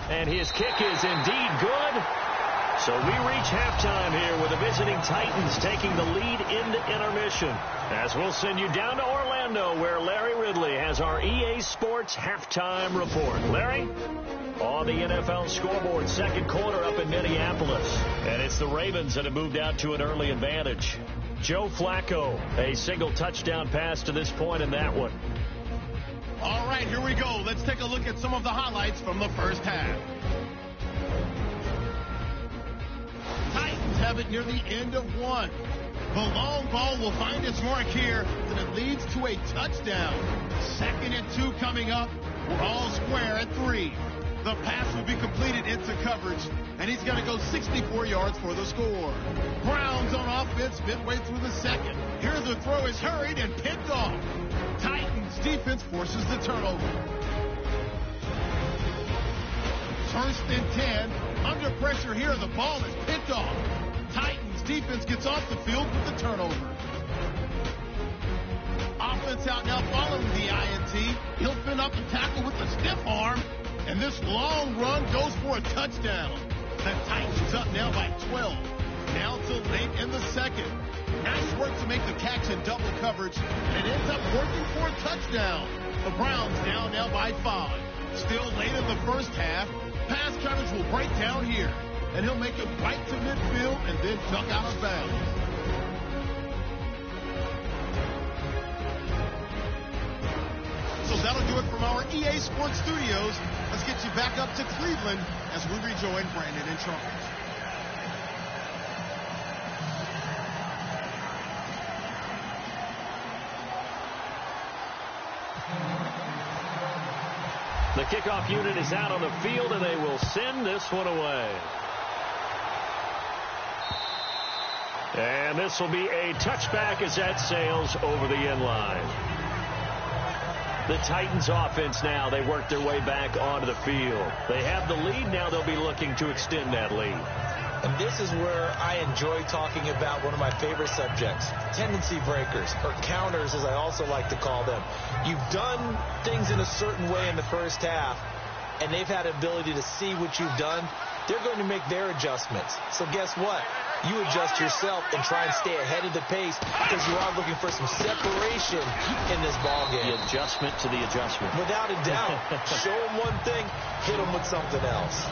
And his kick is indeed good. So we reach halftime here with the visiting Titans taking the lead into intermission. As we'll send you down to Orlando, where Larry Ridley has our EA Sports halftime report. Larry? On the NFL scoreboard, second quarter up in Minneapolis. And it's the Ravens that have moved out to an early advantage. Joe Flacco, a single touchdown pass to this point in that one. All right, here we go. Let's take a look at some of the highlights from the first half. Titans have it near the end of one. The long ball will find its mark here, and it leads to a touchdown. 2nd and 2 coming up. We're all square at 3. The pass will be completed into coverage, and he's going to go 64 yards for the score. Browns on offense midway through the second. Here the throw is hurried and picked off. Titans defense forces the turnover. 1st and 10. Under pressure here, the ball is picked off. Titans defense gets off the field with the turnover. Offense out now following the INT. He'll fin up the tackle with a stiff arm. And this long run goes for a touchdown. The Titans up now by 12. Now till late in the second. Nice work to make the catch in double coverage. And it ends up working for a touchdown. The Browns down now by 5. Still late in the first half. Pass coverage will break down here. And he'll make it right to midfield and then duck out of bounds. So that'll do it from our EA Sports Studios. Let's get you back up to Cleveland as we rejoin Brandon and Charles. The kickoff unit is out on the field, and they will send this one away. And this will be a touchback as that sails over the end line. The Titans offense now, they work their way back onto the field. They have the lead. Now they'll be looking to extend that lead. And this is where I enjoy talking about one of my favorite subjects, tendency breakers, or counters as I also like to call them. You've done things in a certain way in the first half, and they've had the ability to see what you've done. They're going to make their adjustments. So guess what? You adjust yourself and try and stay ahead of the pace because you are looking for some separation in this ball game. The adjustment to the adjustment. Without a doubt. Show them one thing, hit them with something else.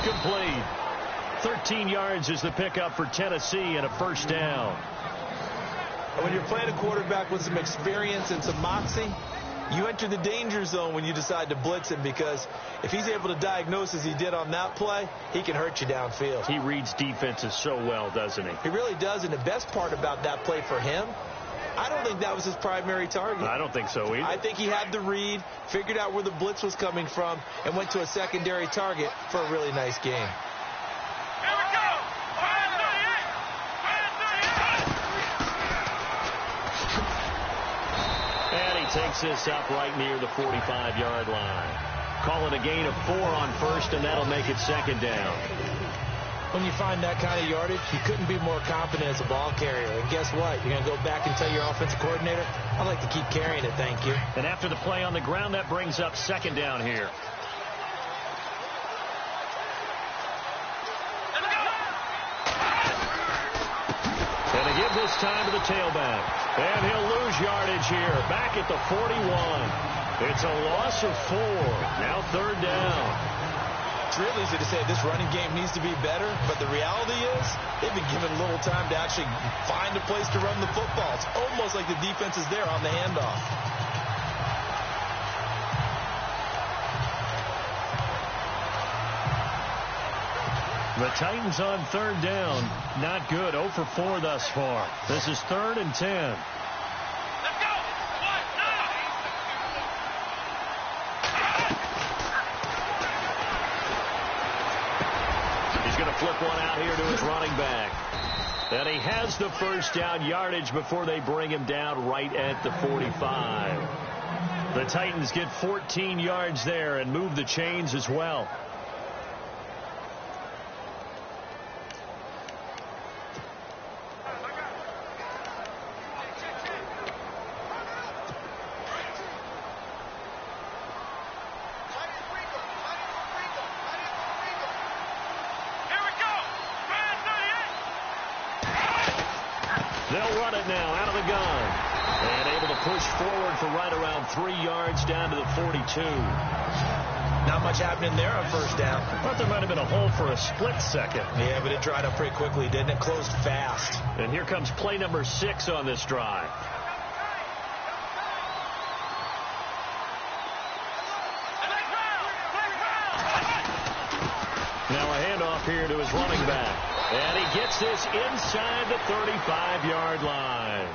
Complete. 13 yards is the pickup for Tennessee and a first down. And when you're playing a quarterback with some experience and some moxie, you enter the danger zone when you decide to blitz him, because if he's able to diagnose as he did on that play, he can hurt you downfield. He reads defenses so well, doesn't he? He really does, and the best part about that play for him, I don't think that was his primary target. I don't think so either. I think he had the read, figured out where the blitz was coming from, and went to a secondary target for a really nice game. Here we go! 538! And he takes this up right near the 45-yard line. Calling a gain of 4 on first, and that'll make it second down. When you find that kind of yardage, you couldn't be more confident as a ball carrier. And guess what? You're going to go back and tell your offensive coordinator, I'd like to keep carrying it, thank you. And after the play on the ground, that brings up second down here. And they give this time to the tailback. And he'll lose yardage here, back at the 41. It's a loss of 4. Now 3rd down. It's real easy to say this running game needs to be better, but the reality is they've been given little time to actually find a place to run the football. It's almost like the defense is there on the handoff. The Titans on 3rd down. Not good. 0 for 4 thus far. This is 3rd and 10. Flip one out here to his running back. And he has the 1st down yardage before they bring him down right at the 45. The Titans get 14 yards there and move the chains as well. They'll run it now out of the gun. And able to push forward for right around 3 yards down to the 42. Not much happening there on 1st down. I thought there might have been a hole for a split second. Yeah, but it dried up pretty quickly, didn't it? Closed fast. And here comes play number 6 on this drive. Now a handoff here to his running back. And he gets this inside the 35-yard line.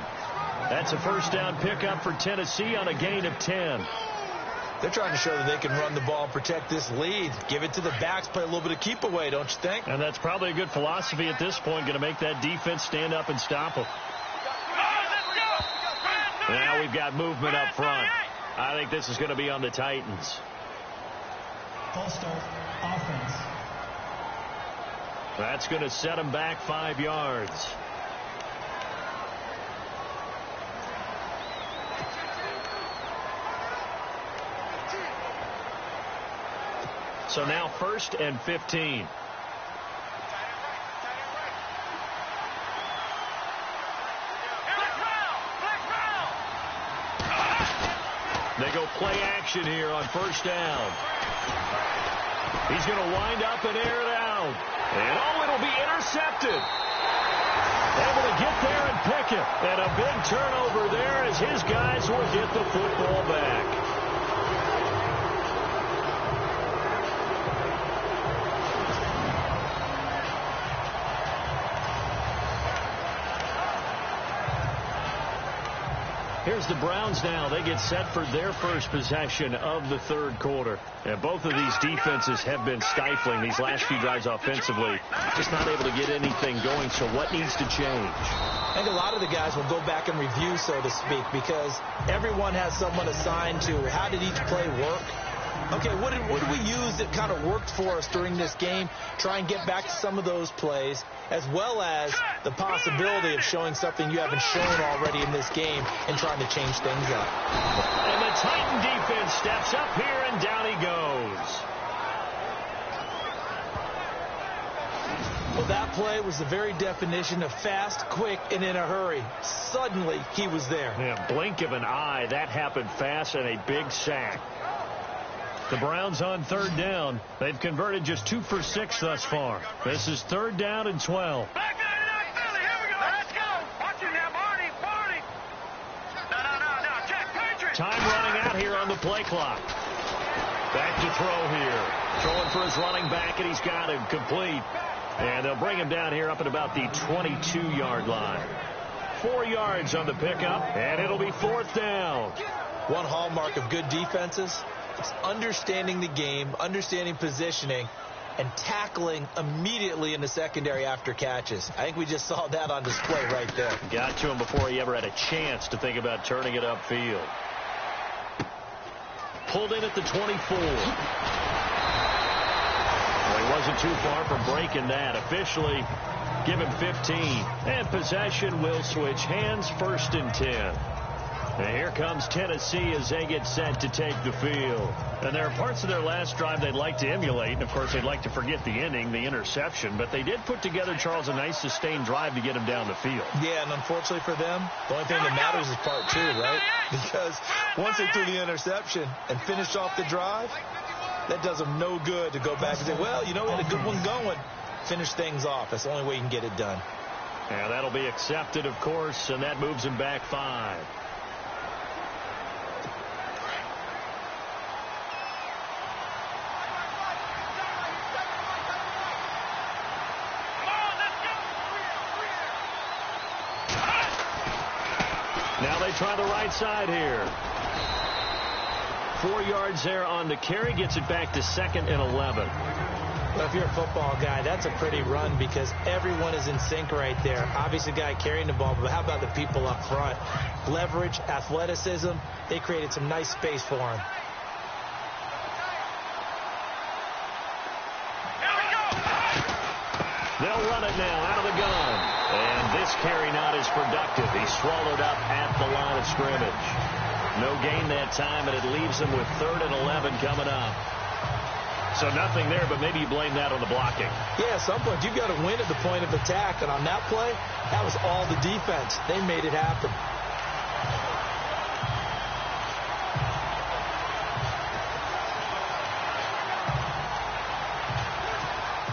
That's a 1st down pickup for Tennessee on a gain of 10. They're trying to show that they can run the ball and protect this lead. Give it to the backs, play a little bit of keep away, don't you think? And that's probably a good philosophy at this point, going to make that defense stand up and stop them. Now we've got movement up front. I think this is going to be on the Titans. False start, offense. That's going to set them back 5 yards. So now 1st and 15. They go play action here on 1st down. He's going to wind up and air it out. And it'll be intercepted. Able to get there and pick it. And a big turnover there as his guys will get the football back. Here's the Browns now. They get set for their first possession of the 3rd quarter. And both of these defenses have been stifling these last few drives offensively. Just not able to get anything going. So what needs to change? I think a lot of the guys will go back and review, so to speak, because everyone has someone assigned to how did each play work. Okay, what did we use that kind of worked for us during this game? Try and get back to some of those plays, as well as the possibility of showing something you haven't shown already in this game and trying to change things up. And the Titan defense steps up here, and down he goes. Well, that play was the very definition of fast, quick, and in a hurry. Suddenly, he was there. Yeah, blink of an eye. That happened fast, and a big sack. The Browns on 3rd down. They've converted just 2 for 6 thus far. This is 3rd down and 12. Back here we go. Let's go. Watch it now, Barney. No. Check, Patriot. Time running out here on the play clock. Back to throw here. Throwing for his running back, and he's got him complete. And they'll bring him down here up at about the 22-yard line. 4 yards on the pickup, and it'll be 4th down. One hallmark of good defenses, it's understanding the game, understanding positioning, and tackling immediately in the secondary after catches. I think we just saw that on display right there. Got to him before he ever had a chance to think about turning it upfield. Pulled in at the 24. Well, he wasn't too far from breaking that. Officially, give him 15. And possession will switch hands, 1st and 10. And here comes Tennessee as they get set to take the field. And there are parts of their last drive they'd like to emulate. And, of course, they'd like to forget the ending, the interception. But they did put together, Charles, a nice sustained drive to get them down the field. Yeah, and unfortunately for them, the only thing that matters is part 2, right? Because once they threw the interception and finished off the drive, that does them no good to go back and say, well, you know, we had a good one going. Finish things off. That's the only way you can get it done. And that'll be accepted, of course, and that moves them back 5. Now they try the right side here. 4 yards there on the carry, gets it back to 2nd and 11. Well, if you're a football guy, that's a pretty run because everyone is in sync right there. Obviously, the guy carrying the ball, but how about the people up front? Leverage, athleticism, they created some nice space for him. They'll run it now out of the gun. And this carry not as productive. He's swallowed up at the line of scrimmage. No gain that time, and it leaves them with 3rd and 11 coming up. So nothing there, but maybe you blame that on the blocking. Yeah, at some point, you've got to win at the point of attack. And on that play, that was all the defense. They made it happen.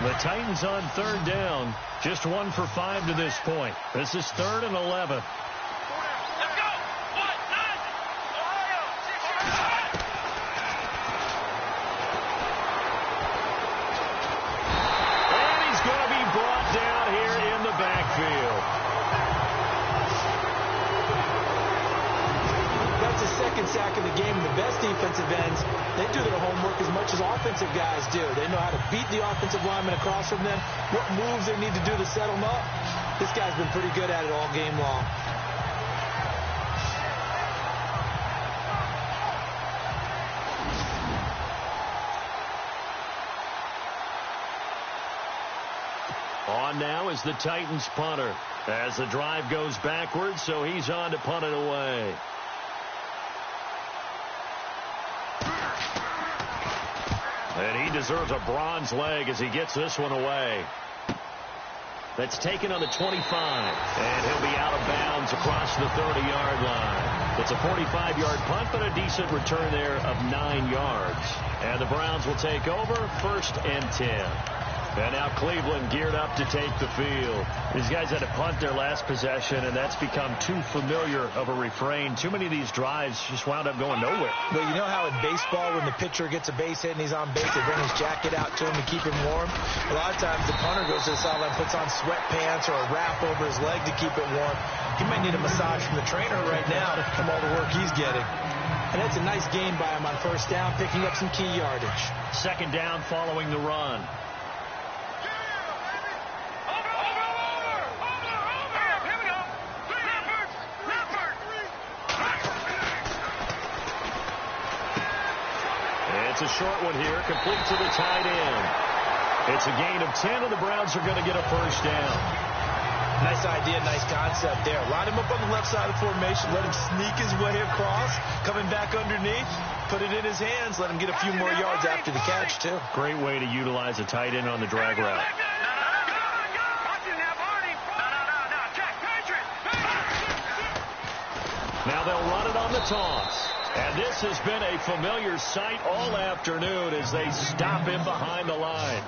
The Titans on 3rd down. Just 1 for 5 to this point. This is 3rd and 11. Sack of the game. The best defensive ends, they do their homework as much as offensive guys do. They know how to beat the offensive lineman across from them, what moves they need to do to set them up. This guy's been pretty good at it all game long. On now is the Titans punter as the drive goes backwards, so he's on to punt it away. And he deserves a bronze leg as he gets this one away. That's taken on the 25. And he'll be out of bounds across the 30-yard line. It's a 45-yard punt, but a decent return there of 9 yards. And the Browns will take over 1st and 10. And now Cleveland geared up to take the field. These guys had to punt their last possession, and that's become too familiar of a refrain. Too many of these drives just wound up going nowhere. Well, you know how in baseball when the pitcher gets a base hit and he's on base, they bring his jacket out to him to keep him warm? A lot of times the punter goes to the sideline, puts on sweatpants or a wrap over his leg to keep it warm. He might need a massage from the trainer right now from all the work he's getting. And that's a nice gain by him on 1st down, picking up some key yardage. 2nd down following the run. It's a short one here, complete to the tight end. It's a gain of 10, and the Browns are going to get a 1st down. Nice idea, nice concept there. Line him up on the left side of formation, let him sneak his way across, coming back underneath, put it in his hands, let him get a few more yards after the catch, too. Great way to utilize a tight end on the drag route. Now they'll run it on the toss. And this has been a familiar sight all afternoon as they stop him behind the line.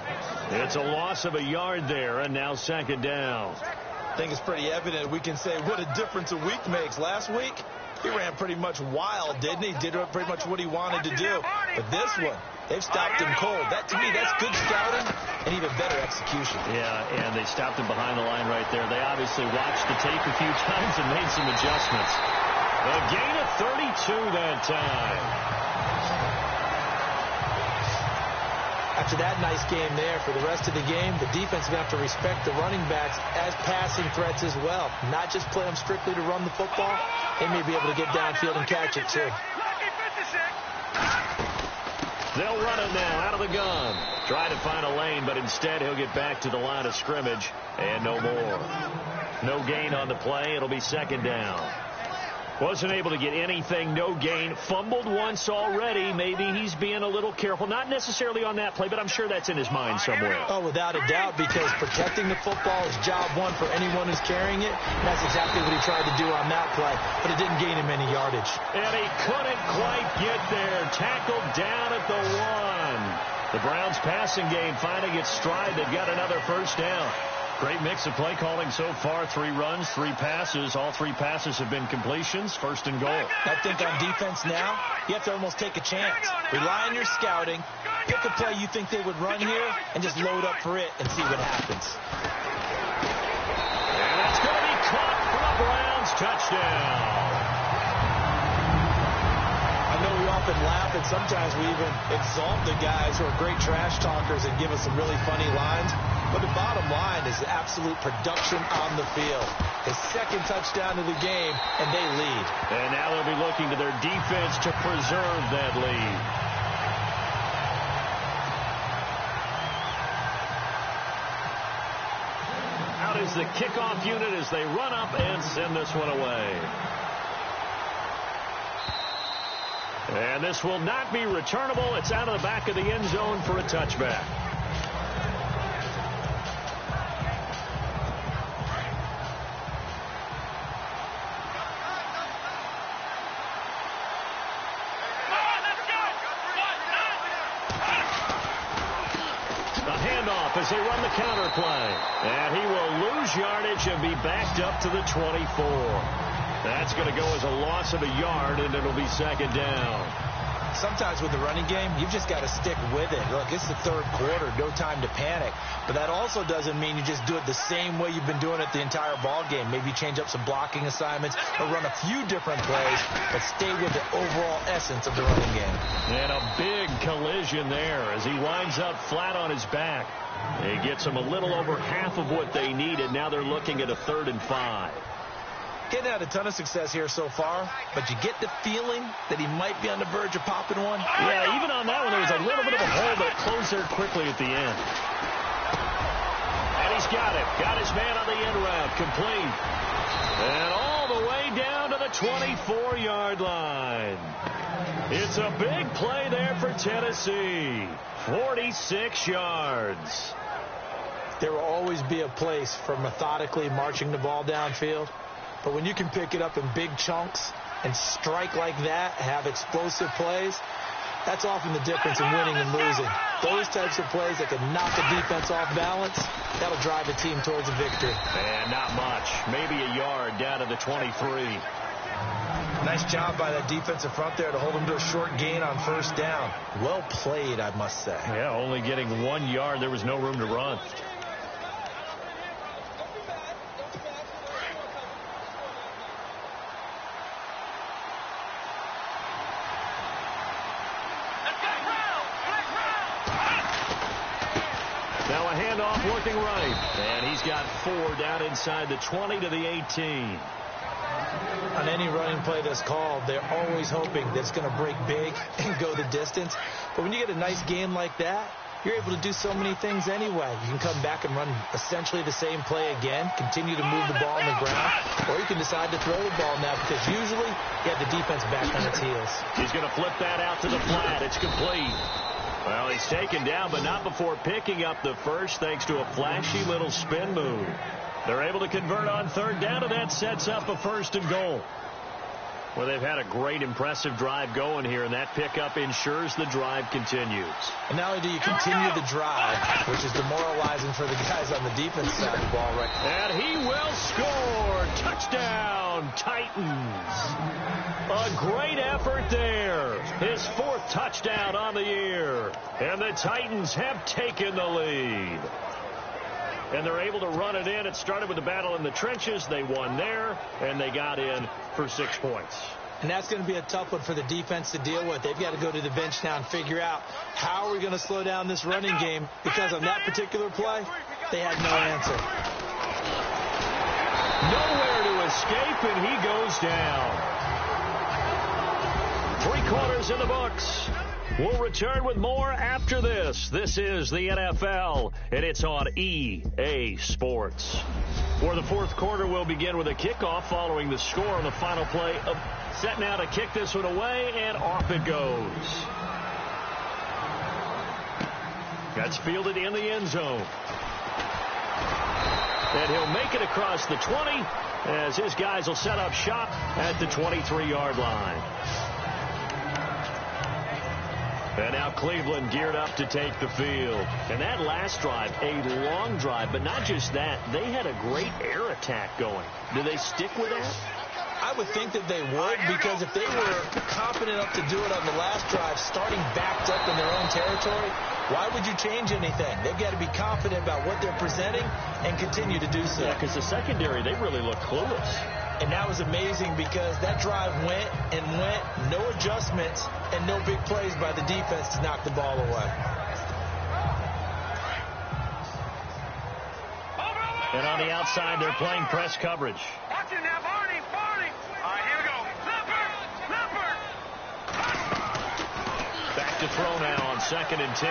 It's a loss of a yard there, and now 2nd down. I think it's pretty evident. We can say what a difference a week makes. Last week, he ran pretty much wild, didn't he? Did pretty much what he wanted to do. But this one, they've stopped him cold. That, to me, that's good scouting and even better execution. Yeah, and they stopped him behind the line right there. They obviously watched the tape a few times and made some adjustments. A gain of 32 that time. After that nice game there, for the rest of the game, the defense is going to have to respect the running backs as passing threats as well. Not just play them strictly to run the football. They may be able to get downfield and catch it, too. They'll run it now out of the gun. Try to find a lane, but instead he'll get back to the line of scrimmage. And no more. No gain on the play. It'll be 2nd down. Wasn't able to get anything, no gain. Fumbled once already. Maybe he's being a little careful. Not necessarily on that play, but I'm sure that's in his mind somewhere. Oh, without a doubt, because protecting the football is job one for anyone who's carrying it. And that's exactly what he tried to do on that play, but it didn't gain him any yardage. And he couldn't quite get there. Tackled down at the 1. The Browns passing game finding its stride. They've got another first down. Great mix of play calling so far. 3 runs, 3 passes. All 3 passes have been completions. First and goal. I think on defense now, you have to almost take a chance. Rely on your scouting. Pick a play you think they would run here and just load up for it and see what happens. And it's going to be caught for the Browns. Touchdown. I know we often laugh, and sometimes we even exalt the guys who are great trash talkers and give us some really funny lines. But the bottom line is absolute production on the field. His second touchdown of the game, and they lead. And now they'll be looking to their defense to preserve that lead. Out is the kickoff unit as they run up and send this one away. And this will not be returnable. It's out of the back of the end zone for a touchback. As they run the counter play. And he will lose yardage and be backed up to the 24. That's going to go as a loss of a yard, and it'll be second down. Sometimes with the running game, you've just got to stick with it. Look, it's the third quarter, no time to panic. But that also doesn't mean you just do it the same way you've been doing it the entire ball game. Maybe change up some blocking assignments or run a few different plays, but stay with the overall essence of the running game. And a big collision there as he winds up flat on his back. It gets them a little over half of what they needed. Now they're looking at a 3rd and 5. Getting had a ton of success here so far, but you get the feeling that he might be on the verge of popping one. Yeah, even on that one, there was a little bit of a hole, but it closed there quickly at the end. And he's got it. Got his man on the end route. Complete. And all the way down to the 24-yard line. It's a big play there for Tennessee. 46 yards. There will always be a place for methodically marching the ball downfield. But when you can pick it up in big chunks and strike like that, have explosive plays, that's often the difference in winning and losing. Those types of plays that can knock a defense off balance, that'll drive a team towards a victory. And not much. Maybe a yard down to the 23. Nice job by that defensive front there to hold them to a short gain on first down. Well played, I must say. Yeah, only getting 1 yard. There was no room to run. Now a handoff working right. And he's got 4 down inside the 20 to the 18. On any running play that's called, they're always hoping that it's going to break big and go the distance. But when you get a nice game like that, you're able to do so many things anyway. You can come back and run essentially the same play again, continue to move the ball on the ground, or you can decide to throw the ball now because usually you have the defense back on its heels. He's going to flip that out to the flat. It's complete. Well, he's taken down, but not before picking up the first thanks to a flashy little spin move. They're able to convert on 3rd down, and that sets up a 1st and goal. Well, they've had a great, impressive drive going here, and that pickup ensures the drive continues. And not only do you continue the drive, which is demoralizing for the guys on the defense side of the ball right now. And he will score. Touchdown, Titans. A great effort there. His 4th touchdown on the year. And the Titans have taken the lead. And they're able to run it in. It started with a battle in the trenches. They won there, and they got in for 6 points. And that's going to be a tough one for the defense to deal with. They've got to go to the bench now and figure out how are we going to slow down this running game, because on that particular play, they had no answer. Nowhere to escape, and he goes down. 3 quarters in the books. We'll return with more after this. This is the NFL, and it's on EA Sports. For the fourth quarter, we'll begin with a kickoff following the score on the final play. Set now to kick this one away, and off it goes. That's fielded in the end zone. And he'll make it across the 20 as his guys will set up shop at the 23-yard line. And now Cleveland geared up to take the field. And that last drive, a long drive, but not just that. They had a great air attack going. Do they stick with that? I would think that they would, because if they were confident enough to do it on the last drive, starting backed up in their own territory, why would you change anything? They've got to be confident about what they're presenting and continue to do so. Yeah, because the secondary, they really look clueless. And that was amazing because that drive went and went, no adjustments, and no big plays by the defense to knock the ball away. And on the outside, they're playing press coverage. Watch it now, Barney. All right, here we go. Leopard. Back to throw now on 2nd and 10.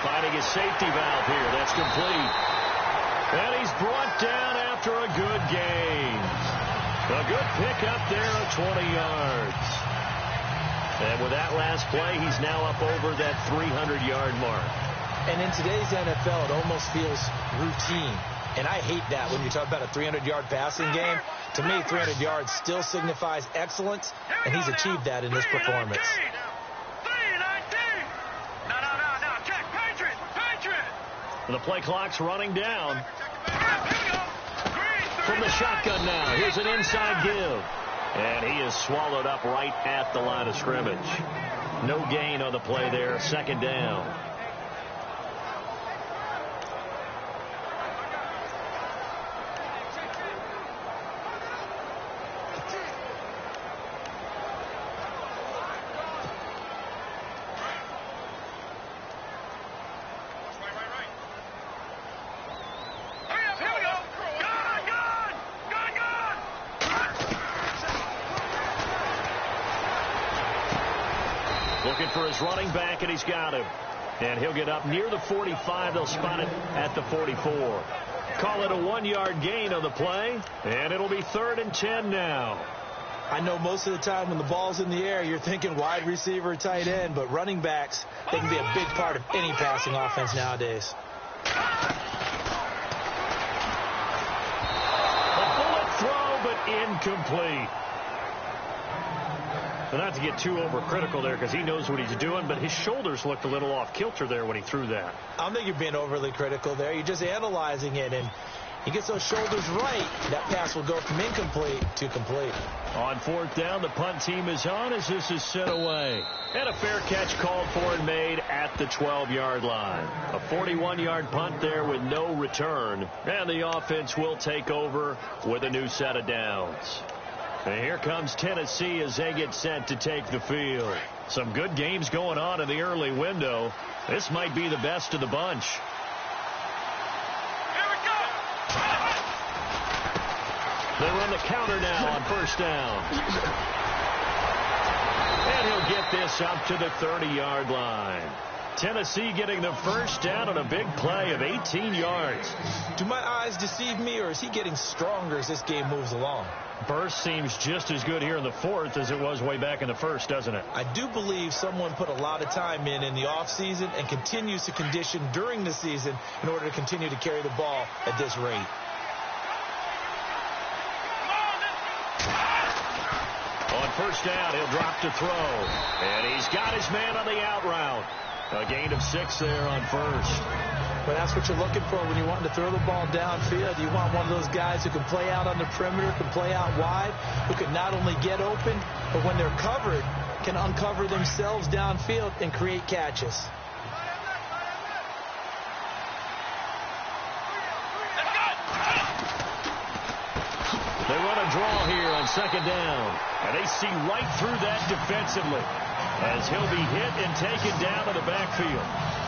Finding his safety valve here. That's complete. And he's brought down after a good gain. A good pickup there of 20 yards. And with that last play, he's now up over that 300-yard mark. And in today's NFL, it almost feels routine. And I hate that when you talk about a 300-yard passing game. To me, 300 yards still signifies excellence, and he's achieved that in this performance. 319. No. Check. Patriot. And the play clock's running down. From the shotgun now, here's an inside give. And he is swallowed up right at the line of scrimmage. No gain on the play there, 2nd down. Looking for his running back, and he's got him. And he'll get up near the 45. They'll spot it at the 44. Call it a 1-yard gain on the play, and it'll be 3rd and 10 now. I know most of the time when the ball's in the air, you're thinking wide receiver or tight end, but running backs, they can be a big part of any passing offense nowadays. A bullet throw, but incomplete. Well, not to get too overcritical there because he knows what he's doing, but his shoulders looked a little off kilter there when he threw that. I don't think you're being overly critical there. You're just analyzing it, and he gets those shoulders right. That pass will go from incomplete to complete. On 4th down, the punt team is on as this is sent away. And a fair catch called for and made at the 12-yard line. A 41-yard punt there with no return. And the offense will take over with a new set of downs. And here comes Tennessee as they get set to take the field. Some good games going on in the early window. This might be the best of the bunch. Here we go. They run the counter now on 1st down. And he'll get this up to the 30-yard line. Tennessee getting the 1st down on a big play of 18 yards. Do my eyes deceive me, or is he getting stronger as this game moves along? Burst seems just as good here in the 4th as it was way back in the 1st, doesn't it? I do believe someone put a lot of time in the offseason and continues to condition during the season in order to continue to carry the ball at this rate. On 1st down, he'll drop to throw. And he's got his man on the out route. A gain of 6 there on 1st. But that's what you're looking for when you want to throw the ball downfield. You want one of those guys who can play out on the perimeter, can play out wide, who can not only get open, but when they're covered, can uncover themselves downfield and create catches. They run a draw here on 2nd down. And they see right through that defensively as he'll be hit and taken down to the backfield.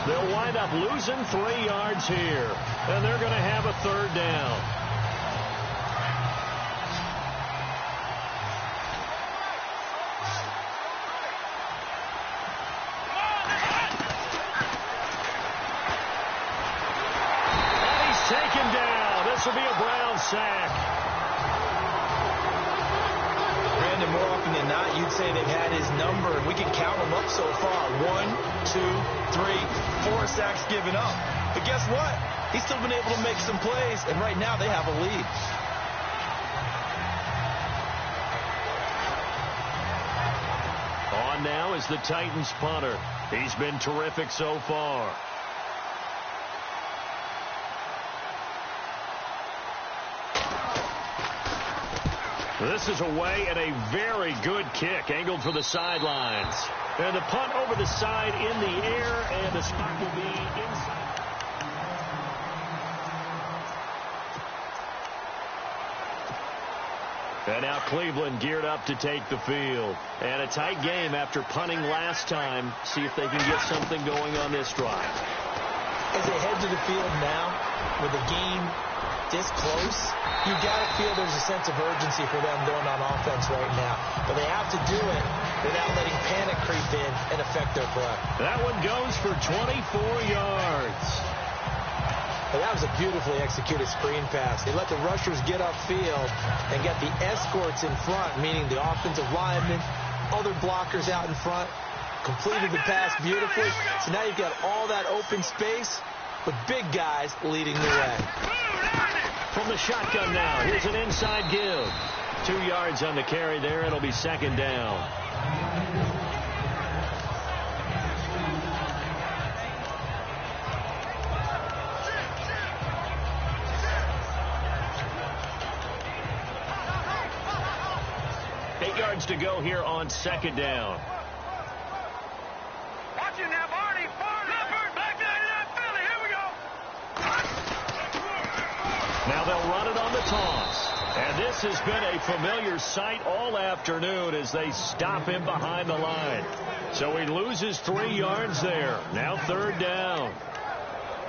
They'll wind up losing 3 yards here, and they're going to have a 3rd down. this will be a Brown sack. Brandon, more often than not, you'd say they've had his number, and we can count them up so far. 1, 2, 3, 4 sacks given up. But guess what? He's still been able to make some plays, and right now they have a lead. On now is the Titans punter. He's been terrific so far. This is away and a very good kick angled for the sidelines. And the punt over the side in the air, and the spot will be inside. And now Cleveland geared up to take the field. And a tight game after punting last time. See if they can get something going on this drive. As they head to the field now, with the game this close, you got to feel there's a sense of urgency for them going on offense right now. But they have to do it without letting panic creep in and affect their play. That one goes for 24 yards. But that was a beautifully executed screen pass. They let the rushers get upfield and get the escorts in front, meaning the offensive linemen, other blockers out in front, completed the pass beautifully. So now you've got all that open space with big guys leading the way. From the shotgun now, here's an inside give. 2 yards on the carry there. It'll be second down. To go here on second down. Watch it now, Barney. Back down to that Philly. Here we go. Now they'll run it on the toss. And this has been a familiar sight all afternoon as they stop him behind the line. So he loses 3 yards there. Now third down.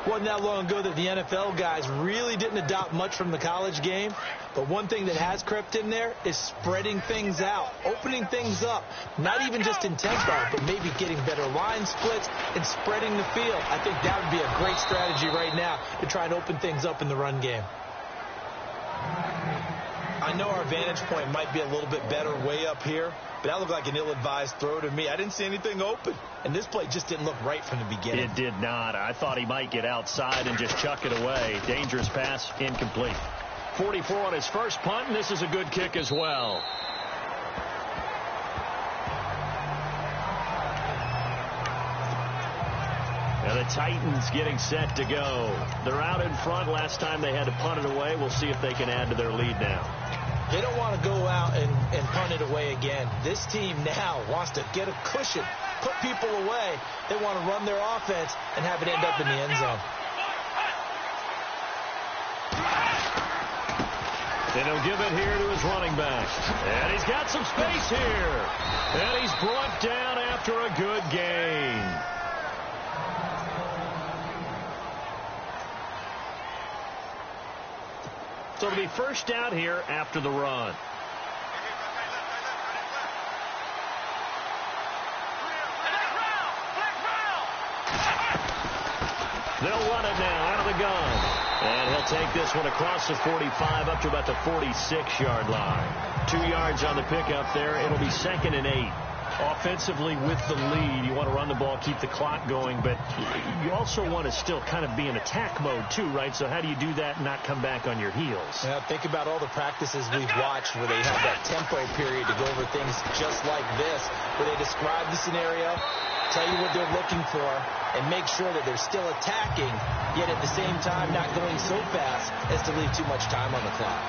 Wasn't that long ago that the NFL guys really didn't adopt much from the college game. But one thing that has crept in there is spreading things out, opening things up, not even just in tempo, but maybe getting better line splits and spreading the field. I think that would be a great strategy right now to try and open things up in the run game. I know our vantage point might be a little bit better way up here, but that looked like an ill-advised throw to me. I didn't see anything open, and this play just didn't look right from the beginning. It did not. I thought he might get outside and just chuck it away. Dangerous pass, incomplete. 44 on his first punt, and this is a good kick as well. And the Titans getting set to go. They're out in front. Last time they had to punt it away. We'll see if they can add to their lead now. They don't want to go out and punt it away again. This team now wants to get a cushion, put people away. They want to run their offense and have it end up in the end zone. And he'll give it here to his running back. And he's got some space here. And he's brought down after a good gain. So it'll be first down here after the run. They'll run it now out of the gun. And he'll take this one across the 45 up to about the 46-yard line. 2 yards on the pickup there. It'll be 2nd and 8. Offensively with the lead, you want to run the ball, keep the clock going, but you also want to still kind of be in attack mode too, right? So how do you do that and not come back on your heels? Yeah, think about all the practices we've watched where they have that tempo period to go over things just like this, where they describe the scenario, tell you what they're looking for, and make sure that they're still attacking, yet at the same time not going so fast as to leave too much time on the clock.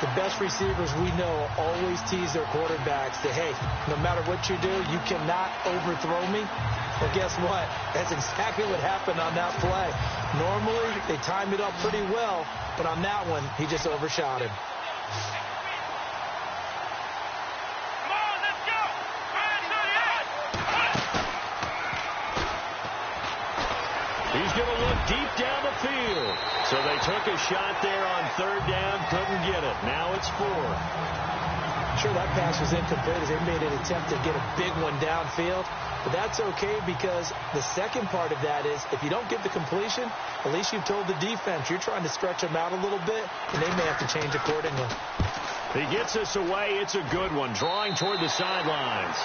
The best receivers we know always tease their quarterbacks that, hey, no matter what you do, you cannot overthrow me. Well, guess what? That's exactly what happened on that play. Normally, they time it up pretty well, but on that one, he just overshot him. He's going to look deep down the field. So they took a shot there on third down, couldn't get it. Now it's 4th. Sure, that pass was incomplete as they made an attempt to get a big one downfield. But that's okay because the second part of that is if you don't get the completion, at least you've told the defense you're trying to stretch them out a little bit, and they may have to change accordingly. He gets this away. It's a good one. Drawing toward the sidelines.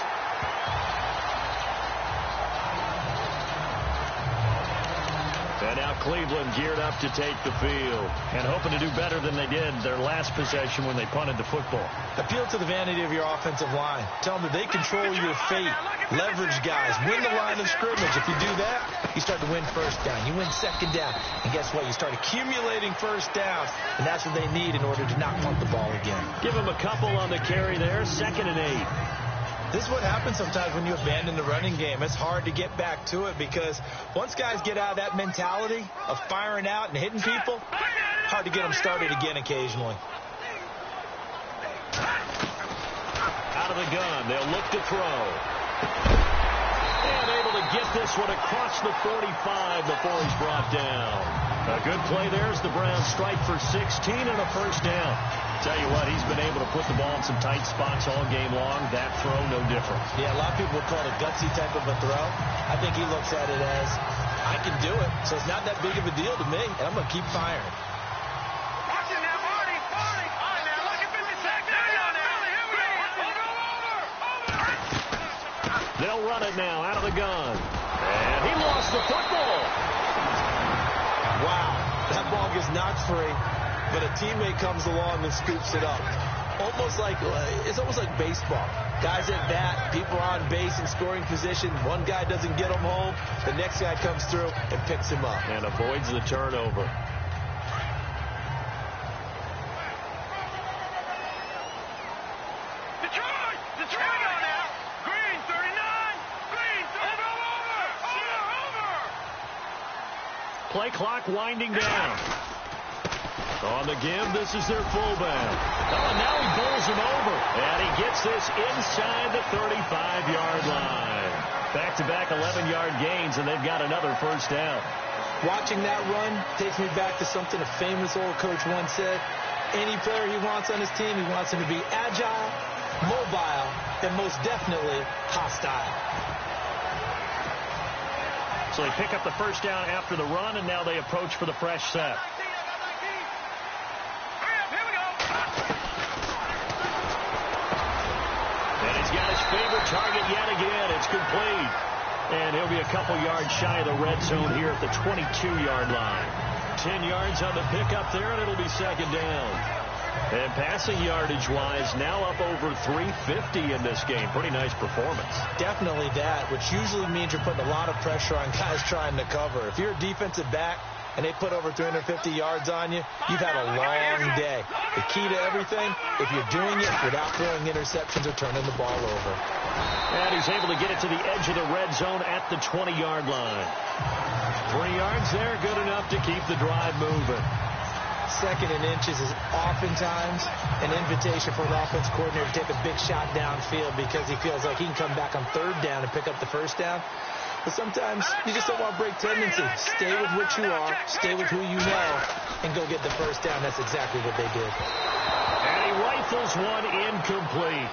And now Cleveland geared up to take the field and hoping to do better than they did their last possession when they punted the football. Appeal to the vanity of your offensive line. Tell them that they control your fate. Leverage guys. Win the line of scrimmage. If you do that, you start to win first down. You win second down. And guess what? You start accumulating first downs. And that's what they need in order to not punt the ball again. Give them a couple on the carry there. 2nd and 8. This is what happens sometimes when you abandon the running game. It's hard to get back to it because once guys get out of that mentality of firing out and hitting people, hard to get them started again occasionally. Out of the gun. They'll look to throw. And able to get this one across the 45 before he's brought down. A good play there as the Browns strike for 16 and a first down. Tell you what, he's been able to put the ball in some tight spots all game long. That throw, no different. Yeah, a lot of people would call it a gutsy type of a throw. I think he looks at it as, I can do it, so it's not that big of a deal to me, and I'm going to keep firing. Watch it now, Marty. All right, now, look at 50 seconds. Here we go. They'll run it now out of the gun. And he lost the football. Wow, that ball gets knocked free. But a teammate comes along and scoops it up. It's almost like baseball. Guys at bat, people are on base in scoring position. One guy doesn't get him home. The next guy comes through and picks him up. And avoids the turnover. Detroit! Detroit now! Green, 39! Green, over! Play clock winding down. On the give, this is their fullback. Oh, and now he bowls him over. And he gets this inside the 35-yard line. Back-to-back 11-yard gains, and they've got another first down. Watching that run takes me back to something a famous old coach once said. Any player he wants on his team, he wants him to be agile, mobile, and most definitely hostile. So they pick up the first down after the run, and now they approach for the fresh set. Favorite target yet again. It's complete. And he'll be a couple yards shy of the red zone here at the 22-yard line. 10 yards on the pickup there, and it'll be second down. And passing yardage-wise, now up over 350 in this game. Pretty nice performance. Definitely that, which usually means you're putting a lot of pressure on guys trying to cover. If you're a defensive back and they put over 350 yards on you, you've had a long day. The key to everything, if you're doing it without throwing interceptions or turning the ball over. And he's able to get it to the edge of the red zone at the 20-yard line. 3 yards there, good enough to keep the drive moving. 2nd and inches is oftentimes an invitation for an offense coordinator to take a big shot downfield because he feels like he can come back on 3rd down and pick up the first down. But sometimes you just don't want to break tendency. Stay with what you are, stay with who you know, and go get the first down. That's exactly what they did. And he rifles one incomplete.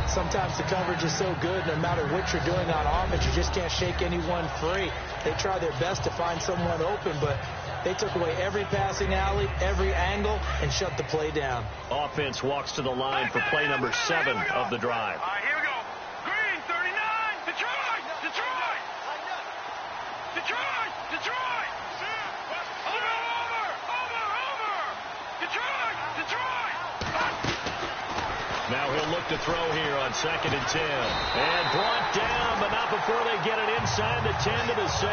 Sometimes the coverage is so good, no matter what you're doing on offense, you just can't shake anyone free. They try their best to find someone open, but they took away every passing alley, every angle, and shut the play down. Offense walks to the line for play number 7 of the drive. All right, here we go. Green, 39! Detroit! Detroit! Detroit! Detroit! Over! Detroit! Detroit! Now he'll look to throw here on 2nd and 10. And brought down, but not before they get it inside the 10 to the 7.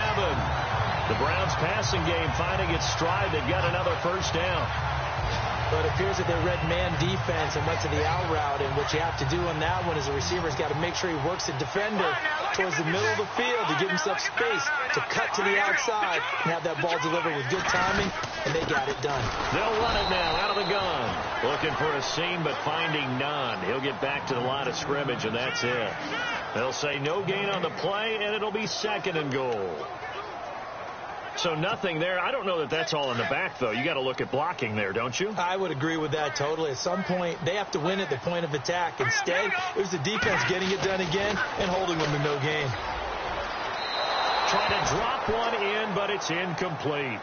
The Browns passing game finding its stride. They've got another first down. But it appears that they read man defense and went to the out route. And what you have to do on that one is the receiver's got to make sure he works the defender towards the middle of the field to give himself space to cut to the outside and have that ball delivered with good timing, and they got it done. They'll run it now out of the gun. Looking for a seam, but finding none. He'll get back to the line of scrimmage, and that's it. They'll say no gain on the play, and it'll be 2nd and goal. So nothing there. I don't know that that's all in the back, though. You got to look at blocking there, don't you? I would agree with that totally. At some point, they have to win at the point of attack. Instead, it was the defense getting it done again and holding them to no gain. Trying to drop one in, but it's incomplete.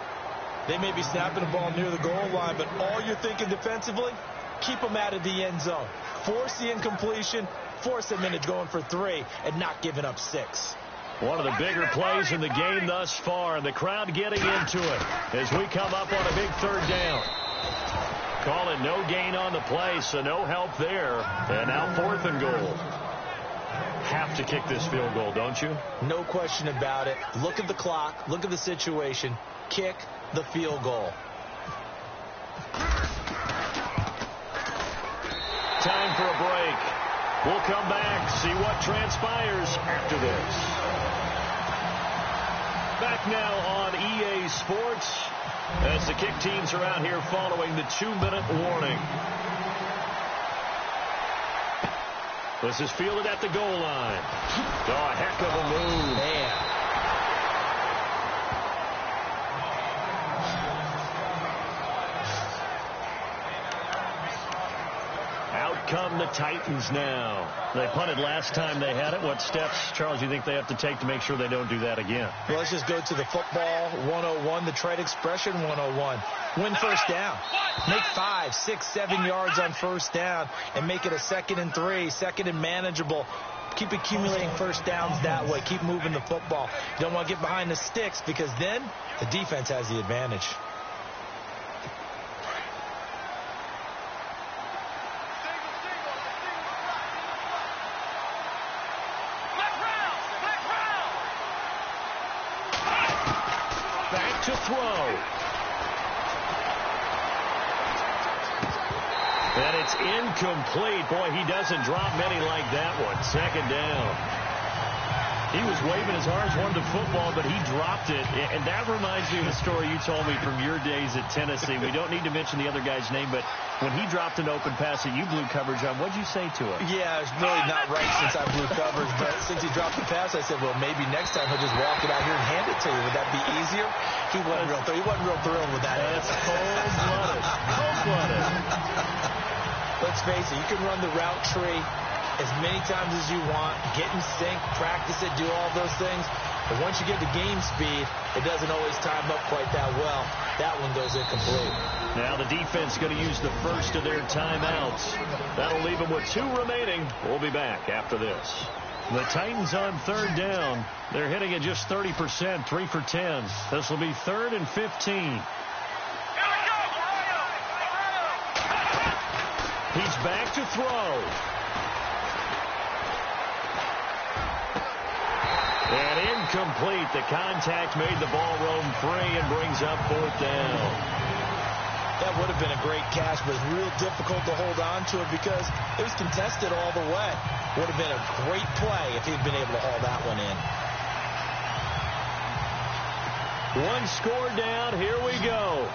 They may be snapping the ball near the goal line, but all you're thinking defensively, keep them out of the end zone. Force the incompletion, force them into going for 3, and not giving up 6. One of the bigger plays in the game thus far, and the crowd getting into it as we come up on a big 3rd down. Call it no gain on the play, so no help there. And now 4th and goal. Have to kick this field goal, don't you? No question about it. Look at the clock. Look at the situation. Kick the field goal. Time for a break. We'll come back, see what transpires after this. Back now on EA Sports as the kick teams are out here following the 2-minute warning. This is fielded at the goal line. Oh, a heck of a move. Man. Out come the Titans now. They punted last time they had it. What steps, Charles, you think they have to take to make sure they don't do that again? Well, let's just go to the football 101, the trade expression 101. Win first down. Make 5, 6, 7 yards on first down and make it a 2nd and 3, 2nd and manageable. Keep accumulating first downs that way. Keep moving the football. You don't want to get behind the sticks because then the defense has the advantage. Back to throw. And it's incomplete. Boy, he doesn't drop many like that one. 2nd down. He was waving his arms, wanted to football, but he dropped it. And that reminds me of the story you told me from your days at Tennessee. We don't need to mention the other guy's name, but when he dropped an open pass that you blew coverage on, what'd you say to him? Yeah, it's really not right since I blew coverage, but since he dropped the pass, I said, well, maybe next time he'll just walk it out here and hand it to you. Would that be easier? He wasn't real thrilled with that. That's cold-blooded. Cold-blooded. Let's face it, you can run the route tree as many times as you want, get in sync, practice it, do all those things. But once you get to game speed, it doesn't always time up quite that well. That one goes incomplete. Now the defense going to use the first of their timeouts. That'll leave them with 2 remaining. We'll be back after this. The Titans on 3rd down. They're hitting at just 30%, 3 for 10. This will be 3rd and 15. He's back to throw. And incomplete. The contact made the ball roam free and brings up 4th down. That would have been a great catch, but it's real difficult to hold on to it because it was contested all the way. Would have been a great play if he'd been able to haul that one in. 1 score down. Here we go.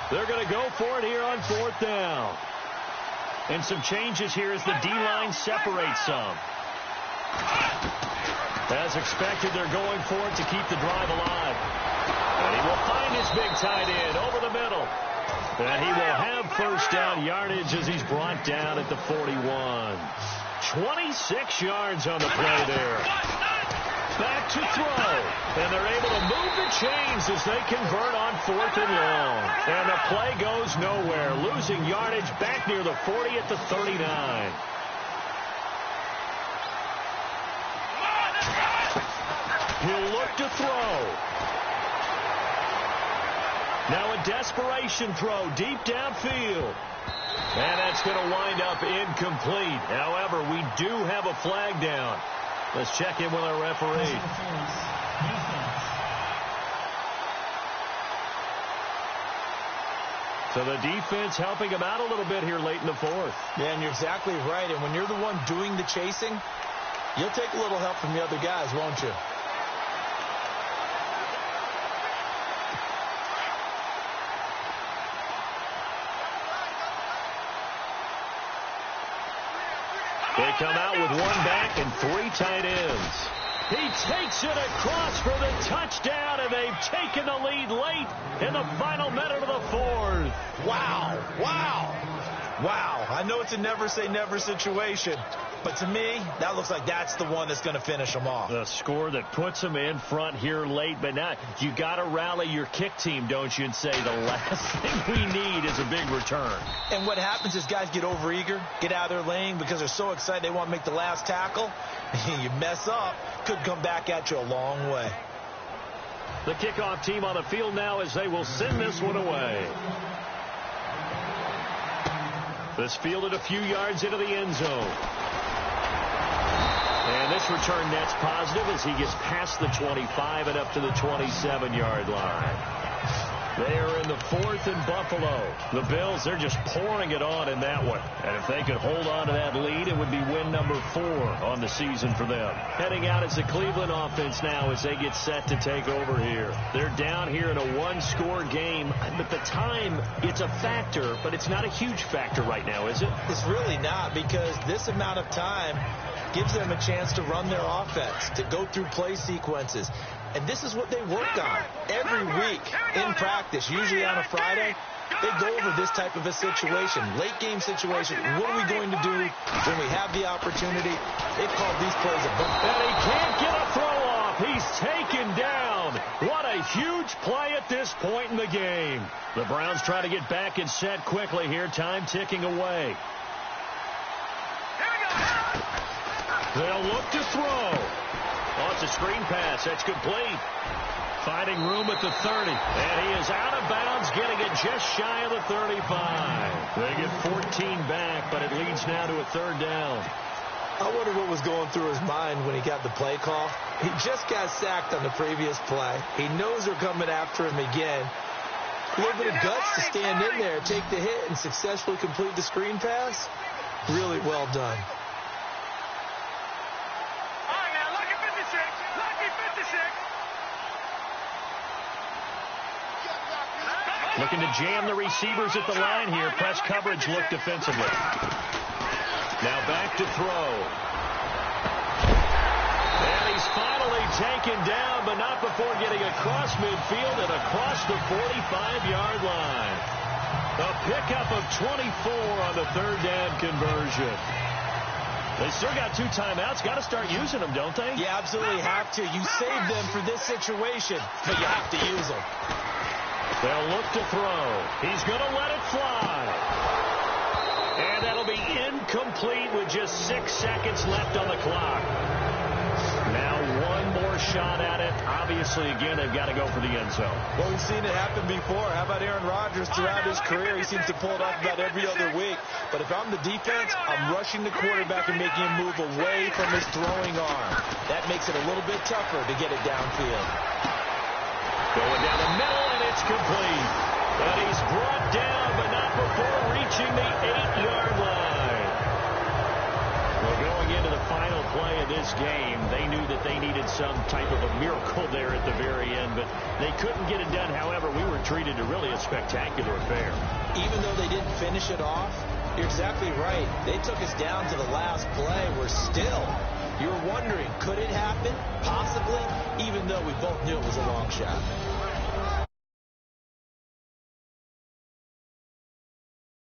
They're going to go for it here on 4th down. And some changes here as the D-line separates some. As expected, they're going for it to keep the drive alive. And he will find his big tight end over the middle. And he will have first down yardage as he's brought down at the 41. 26 yards on the play there. Back to throw. And they're able to move the chains as they convert on 4th and long. And the play goes nowhere. Losing yardage back near the 40 at the 39. He'll look to throw. Now a desperation throw deep downfield. And that's going to wind up incomplete. However, we do have a flag down. Let's check in with our referee. So the defense helping him out a little bit here late in the 4th. Yeah, and you're exactly right. And when you're the one doing the chasing, you'll take a little help from the other guys, won't you? They come out with 1 back and 3 tight ends. He takes it across for the touchdown, and they've taken the lead late in the final minute of the fourth. Wow. I know it's a never-say-never situation, but to me, that looks like that's the one that's going to finish them off. The score that puts them in front here late, but now you got to rally your kick team, don't you, and say the last thing we need is a big return. And what happens is guys get overeager, get out of their lane because they're so excited they want to make the last tackle. You mess up, could come back at you a long way. The kickoff team on the field now as they will send this one away. This fielded a few yards into the end zone. And this return net's positive as he gets past the 25 and up to the 27-yard line. They are in the fourth in Buffalo. The Bills, they're just pouring it on in that one. And if they could hold on to that lead, it would be win number 4 on the season for them. Heading out is the Cleveland offense now as they get set to take over here. They're down here in a one-score game. But the time, it's a factor, but it's not a huge factor right now, is it? It's really not, because this amount of time gives them a chance to run their offense, to go through play sequences. And this is what they work on every week in practice, usually on a Friday. They go over this type of a situation, late game situation. What are we going to do when we have the opportunity? They've called these plays a bump. And he can't get a throw off. He's taken down. What a huge play at this point in the game. The Browns try to get back and set quickly here. Time ticking away. They'll look to throw. Oh, it's a screen pass. That's complete. Finding room at the 30. And he is out of bounds, getting it just shy of the 35. They get 14 back, but it leads now to a third down. I wonder what was going through his mind when he got the play call. He just got sacked on the previous play. He knows they're coming after him again. A little bit of guts to stand in there, take the hit, and successfully complete the screen pass. Really well done. Looking to jam the receivers at the line here. Press coverage look defensively. Now back to throw. And he's finally taken down, but not before getting across midfield and across the 45-yard line. A pickup of 24 on the third down conversion. They still got 2 timeouts. Got to start using them, don't they? You absolutely have to. You save them for this situation, but you have to use them. They'll look to throw. He's going to let it fly. And that'll be incomplete with just 6 seconds left on the clock. Now one more shot at it. Obviously, again, they've got to go for the end zone. Well, we've seen it happen before. How about Aaron Rodgers throughout his career? He seems to pull it off about every other week. But if I'm the defense, I'm rushing the quarterback and making him move away from his throwing arm. That makes it a little bit tougher to get it downfield. Going down the middle, and it's complete. But he's brought down, but not before reaching the 8-yard line. Well, going into the final play of this game, they knew that they needed some type of a miracle there at the very end, but they couldn't get it done. However, we were treated to really a spectacular affair. Even though they didn't finish it off, you're exactly right. They took us down to the last play. We're still, you're wondering, could it happen? Possibly, even though we both knew it was a long shot.